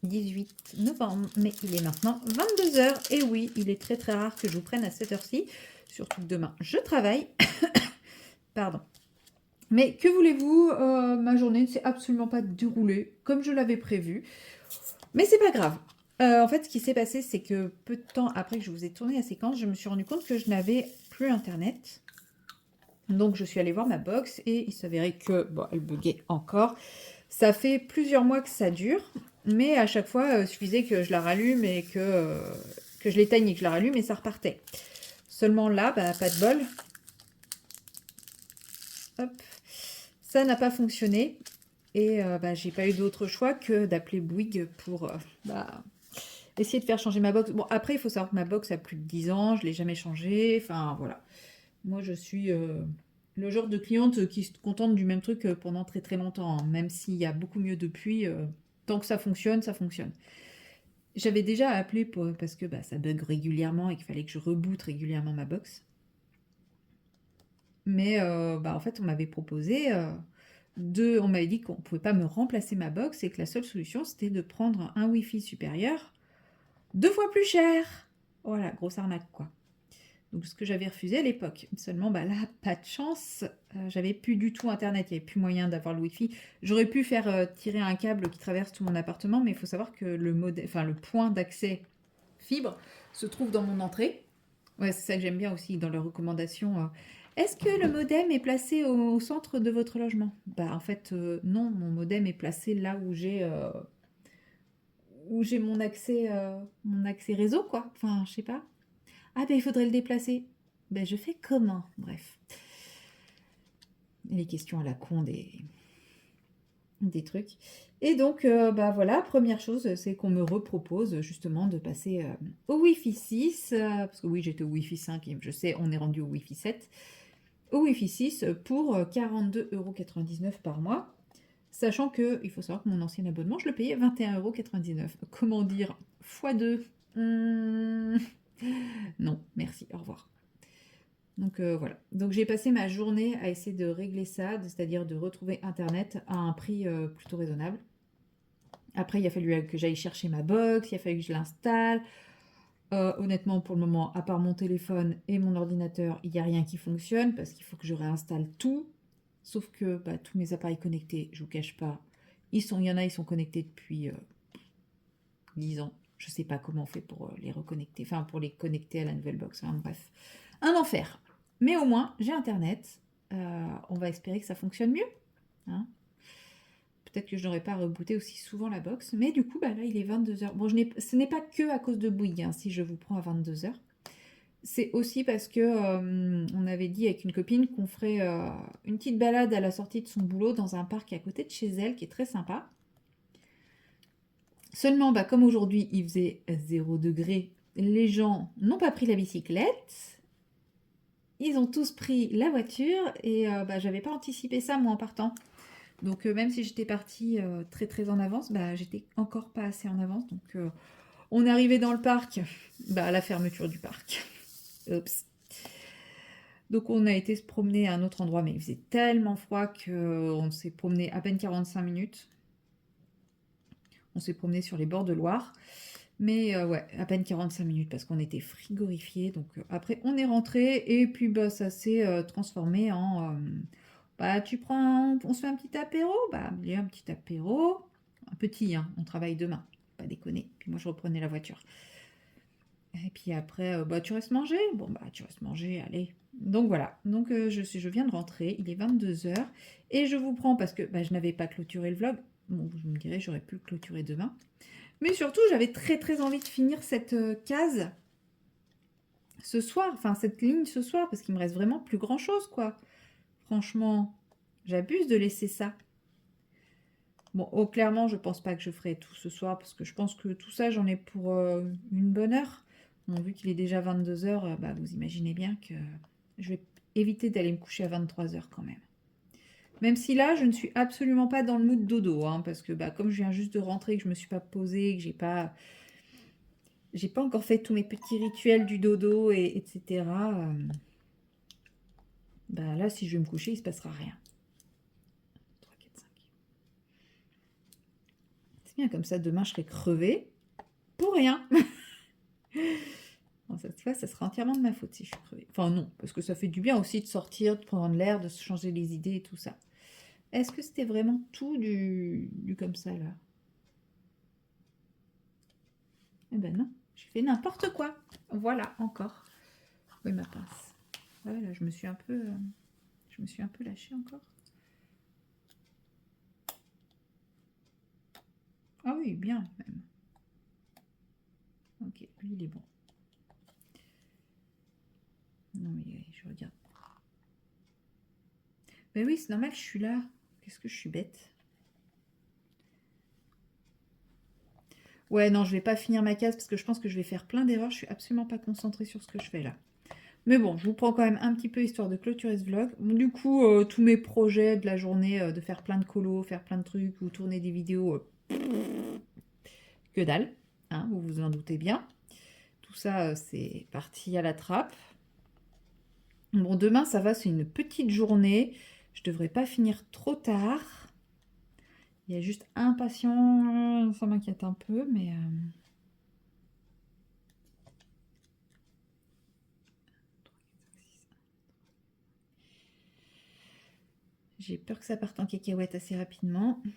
18 novembre, mais il est maintenant 22 h. Et oui, il est très très rare que je vous prenne à cette heure-ci, surtout que demain je travaille. Pardon. Mais que voulez-vous, ma journée ne s'est absolument pas déroulée comme je l'avais prévu. Mais c'est pas grave. En fait, ce qui s'est passé, c'est que peu de temps après que je vous ai tourné la séquence, je me suis rendu compte que je n'avais plus Internet. Donc, je suis allée voir ma box et il s'avérait que, bon, elle buguait encore. Ça fait plusieurs mois que ça dure, mais à chaque fois, il suffisait que je la rallume et que je l'éteigne et que je la rallume et ça repartait. Seulement là, bah, pas de bol. Hop. Ça n'a pas fonctionné. Et bah, j'ai pas eu d'autre choix que d'appeler Bouygues pour bah, essayer de faire changer ma box. Bon, après, il faut savoir que ma box a plus de 10 ans, je ne l'ai jamais changée. Enfin, voilà. Moi, je suis le genre de cliente qui se contente du même truc pendant très très longtemps, hein. Même s'il y a beaucoup mieux depuis, tant que ça fonctionne, ça fonctionne. J'avais déjà appelé parce que bah, ça bug régulièrement et qu'il fallait que je reboote régulièrement ma box. Mais bah, en fait, on m'avait proposé on m'avait dit qu'on ne pouvait pas me remplacer ma box et que la seule solution, c'était de prendre un Wi-Fi supérieur 2 fois plus cher. Voilà, grosse arnaque, quoi. Donc, ce que j'avais refusé à l'époque. Seulement, bah là, pas de chance. J'avais plus du tout Internet. Il n'y avait plus moyen d'avoir le Wi-Fi. J'aurais pu faire tirer un câble qui traverse tout mon appartement, mais il faut savoir que le point d'accès fibre se trouve dans mon entrée. Ouais, c'est ça que j'aime bien aussi dans leurs recommandations. Est-ce que le modem est placé au centre de votre logement? Bah en fait non, mon modem est placé là où j'ai mon accès réseau quoi. Enfin, je sais pas. Ah ben il faudrait le déplacer. Ben je fais comment? Bref. Les questions à la con des trucs. Et donc, bah voilà, première chose, c'est qu'on me repropose justement de passer au Wi-Fi 6, parce que oui, j'étais au Wi-Fi 5 et je sais, on est rendu au Wi-Fi 7, au Wi-Fi 6 pour 42,99 € par mois, sachant que, il faut savoir que mon ancien abonnement, je le payais 21,99 €. Comment dire x2? Non, merci, au revoir. Donc voilà. Donc j'ai passé ma journée à essayer de régler ça, c'est-à-dire de retrouver Internet à un prix plutôt raisonnable. Après, il a fallu que j'aille chercher ma box, il a fallu que je l'installe. Honnêtement, pour le moment, à part mon téléphone et mon ordinateur, il n'y a rien qui fonctionne parce qu'il faut que je réinstalle tout. Sauf que bah, tous mes appareils connectés, je ne vous cache pas, il y en a, ils sont connectés depuis 10 ans. Je ne sais pas comment on fait pour les reconnecter, enfin pour les connecter à la nouvelle box. Enfin, bref, un enfer. Mais au moins, j'ai Internet. On va espérer que ça fonctionne mieux. Hein. Peut-être que je n'aurais pas rebooté aussi souvent la box. Mais du coup, bah là, il est 22 h. Bon, ce n'est pas que à cause de Bouygues, hein, si je vous prends à 22 h. C'est aussi parce que on avait dit avec une copine qu'on ferait une petite balade à la sortie de son boulot dans un parc à côté de chez elle, qui est très sympa. Seulement, bah, comme aujourd'hui, il faisait 0 degré, les gens n'ont pas pris la bicyclette. Ils ont tous pris la voiture et bah, j'avais pas anticipé ça, moi, en partant. Donc même si j'étais partie très très en avance, bah, j'étais encore pas assez en avance. Donc on est arrivé dans le parc, bah, à la fermeture du parc. Oups. Donc on a été se promener à un autre endroit, mais il faisait tellement froid qu'on s'est promené à peine 45 minutes. On s'est promené sur les bords de Loire. Mais ouais, à peine 45 minutes parce qu'on était frigorifiés. Donc après, on est rentré et puis bah, ça s'est transformé en... bah, tu prends... On se fait un petit apéro? Bah, il y a un petit apéro. Un petit, hein, on travaille demain. Pas déconner. Puis moi, je reprenais la voiture. Et puis après, bah, tu restes manger? Bon, bah, tu restes manger, allez. Donc voilà. Donc je viens de rentrer. Il est 22 h. Et je vous prends parce que bah, je n'avais pas clôturé le vlog. Bon, vous me direz, j'aurais pu le clôturer demain. Mais surtout, j'avais très très envie de finir cette case ce soir, enfin cette ligne ce soir, parce qu'il me reste vraiment plus grand chose, quoi. Franchement, j'abuse de laisser ça. Bon, oh, clairement, je pense pas que je ferai tout ce soir, parce que je pense que tout ça, j'en ai pour une bonne heure. Bon, vu qu'il est déjà 22 h, bah, vous imaginez bien que je vais éviter d'aller me coucher à 23 h quand même. Même si là, je ne suis absolument pas dans le mood dodo, hein, parce que bah, comme je viens juste de rentrer, que je me suis pas posée, que j'ai pas encore fait tous mes petits rituels du dodo, et, etc. Bah là, si je vais me coucher, il se passera rien. 3, 4, 5. C'est bien, comme ça, demain, je serai crevée pour rien. Bon, cette fois, ça sera entièrement de ma faute si je suis crevée. Enfin, non, parce que ça fait du bien aussi de sortir, de prendre l'air, de se changer les idées et tout ça. Est-ce que c'était vraiment tout du comme ça, là? Eh ben non, j'ai fait n'importe quoi. Voilà, encore. Oui, ma pince. Voilà, je me suis un peu lâchée encore. Ah oui, bien, même. Ok, lui, il est bon. Non, mais je regarde. Ben oui, c'est normal, je suis là. Qu'est-ce que je suis bête. Ouais, non, je vais pas finir ma case parce que je pense que je vais faire plein d'erreurs. Je suis absolument pas concentrée sur ce que je fais là. Mais bon, je vous prends quand même un petit peu histoire de clôturer ce vlog. Bon, du coup, tous mes projets de la journée, de faire plein de colos, faire plein de trucs ou tourner des vidéos, que dalle. Hein, vous vous en doutez bien. Tout ça, c'est parti à la trappe. Bon, demain, ça va, c'est une petite journée. Je devrais pas finir trop tard. Il y a juste un patient, ça m'inquiète un peu, mais... J'ai peur que ça parte en cacahuète assez rapidement. Il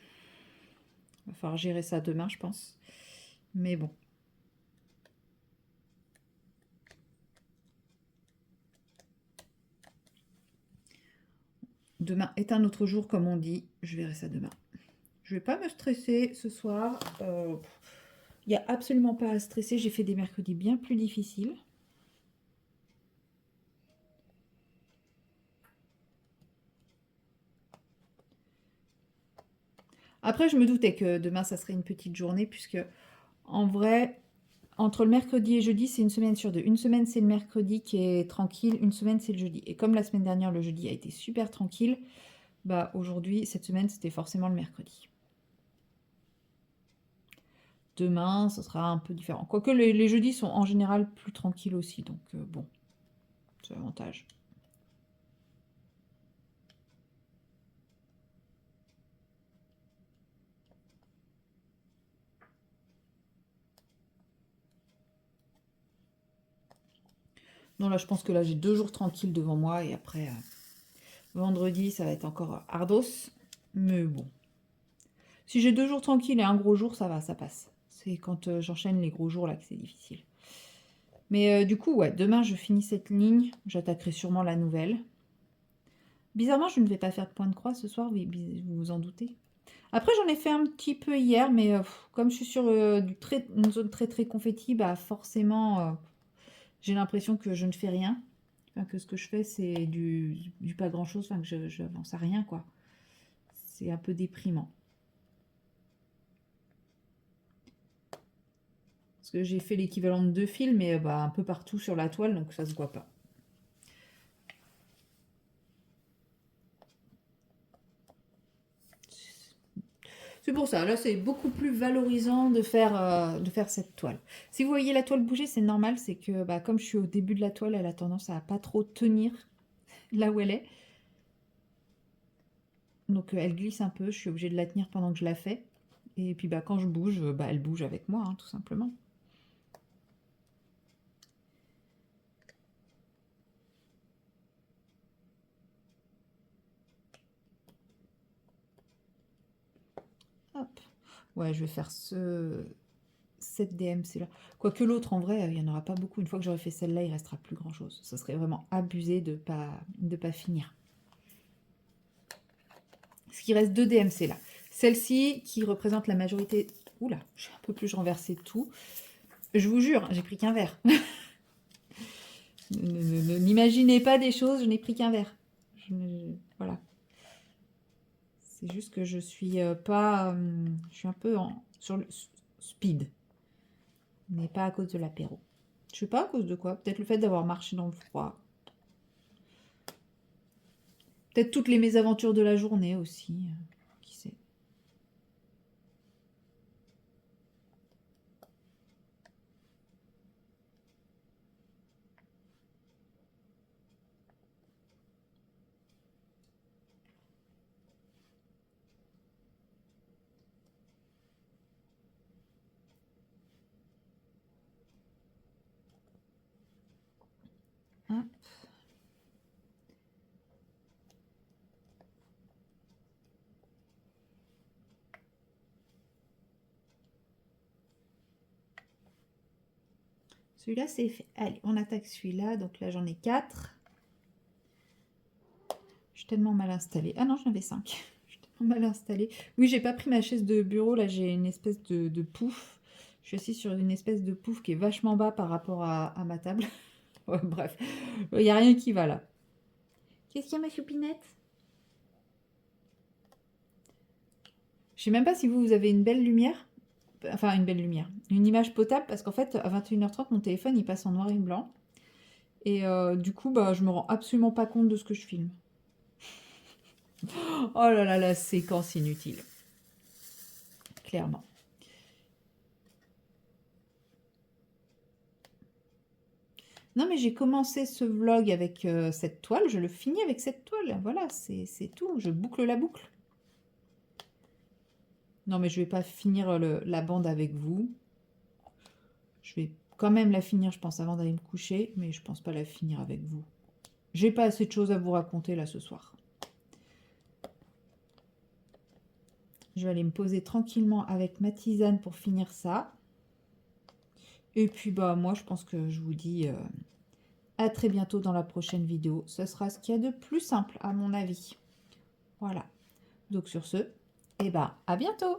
va falloir gérer ça demain, je pense. Mais bon. Demain est un autre jour, comme on dit. Je verrai ça demain. Je vais pas me stresser ce soir. Il n'y a absolument pas à stresser. J'ai fait des mercredis bien plus difficiles. Après, je me doutais que demain, ça serait une petite journée, puisque en vrai, entre le mercredi et jeudi, c'est une semaine sur deux. Une semaine, c'est le mercredi qui est tranquille. Une semaine, c'est le jeudi. Et comme la semaine dernière, le jeudi a été super tranquille, bah aujourd'hui, cette semaine, c'était forcément le mercredi. Demain, ce sera un peu différent. Quoique les jeudis sont en général plus tranquilles aussi, donc bon, c'est l'avantage. Non, là, je pense que là, j'ai 2 jours tranquilles devant moi, et après, vendredi, ça va être encore ardos, mais bon. Si j'ai 2 jours tranquilles et un gros jour, ça va, ça passe. C'est quand j'enchaîne les gros jours là que c'est difficile. Mais du coup, ouais, demain, je finis cette ligne. J'attaquerai sûrement la nouvelle. Bizarrement, je ne vais pas faire de point de croix ce soir, oui, vous vous en doutez. Après, j'en ai fait un petit peu hier, mais comme je suis sur une zone très très confetti, bah forcément, j'ai l'impression que je ne fais rien. Enfin, que ce que je fais, c'est du pas grand-chose, enfin que je n'avance à rien, quoi. C'est un peu déprimant. Parce que j'ai fait l'équivalent de 2 fils, mais bah, un peu partout sur la toile, donc ça se voit pas. C'est pour ça, là c'est beaucoup plus valorisant de faire cette toile. Si vous voyez la toile bouger, c'est normal, c'est que bah, comme je suis au début de la toile, elle a tendance à pas trop tenir là où elle est. Donc elle glisse un peu, je suis obligée de la tenir pendant que je la fais. Et puis bah, quand je bouge, bah, elle bouge avec moi, hein, tout simplement. Ouais, je vais faire cette DMC là. Quoique l'autre, en vrai, il n'y en aura pas beaucoup. Une fois que j'aurai fait celle-là, il restera plus grand-chose. Ça serait vraiment abusé de pas finir. Ce qui reste 2 DMC là. Celle-ci qui représente la majorité... Oula, je suis un peu plus, je renversais tout. Je vous jure, j'ai pris qu'un verre. N'imaginez pas des choses, je n'ai pris qu'un verre. Voilà. C'est juste que je suis pas... je suis un peu sur le speed. Mais pas à cause de l'apéro. Je sais pas à cause de quoi. Peut-être le fait d'avoir marché dans le froid. Peut-être toutes les mésaventures de la journée aussi. Qui sait. Hop. Celui-là, c'est fait. Allez, on attaque celui-là. Donc là, j'en ai 4. Je suis tellement mal installée. Ah non, j'en avais 5. Je suis tellement mal installée. Oui, j'ai pas pris ma chaise de bureau. Là, j'ai une espèce de pouf. Je suis assise sur une espèce de pouf qui est vachement bas par rapport à ma table. Ouais, bref, il n'y a rien qui va là. Qu'est-ce qu'il y a, ma choupinette? Je sais même pas si vous avez une belle lumière. Enfin, une belle lumière. Une image potable, parce qu'en fait, à 21h30, mon téléphone, il passe en noir et blanc. Et du coup, bah, je me rends absolument pas compte de ce que je filme. Oh là là, la séquence inutile. Clairement. Non, mais j'ai commencé ce vlog avec cette toile. Je le finis avec cette toile. Voilà, c'est tout. Je boucle la boucle. Non, mais je vais pas finir la bande avec vous. Je vais quand même la finir, je pense, avant d'aller me coucher. Mais je pense pas la finir avec vous. J'ai pas assez de choses à vous raconter là ce soir. Je vais aller me poser tranquillement avec ma tisane pour finir ça. Et puis bah moi je pense que je vous dis à très bientôt dans la prochaine vidéo. Ce sera ce qu'il y a de plus simple à mon avis. Voilà. Donc sur ce, et bah à bientôt.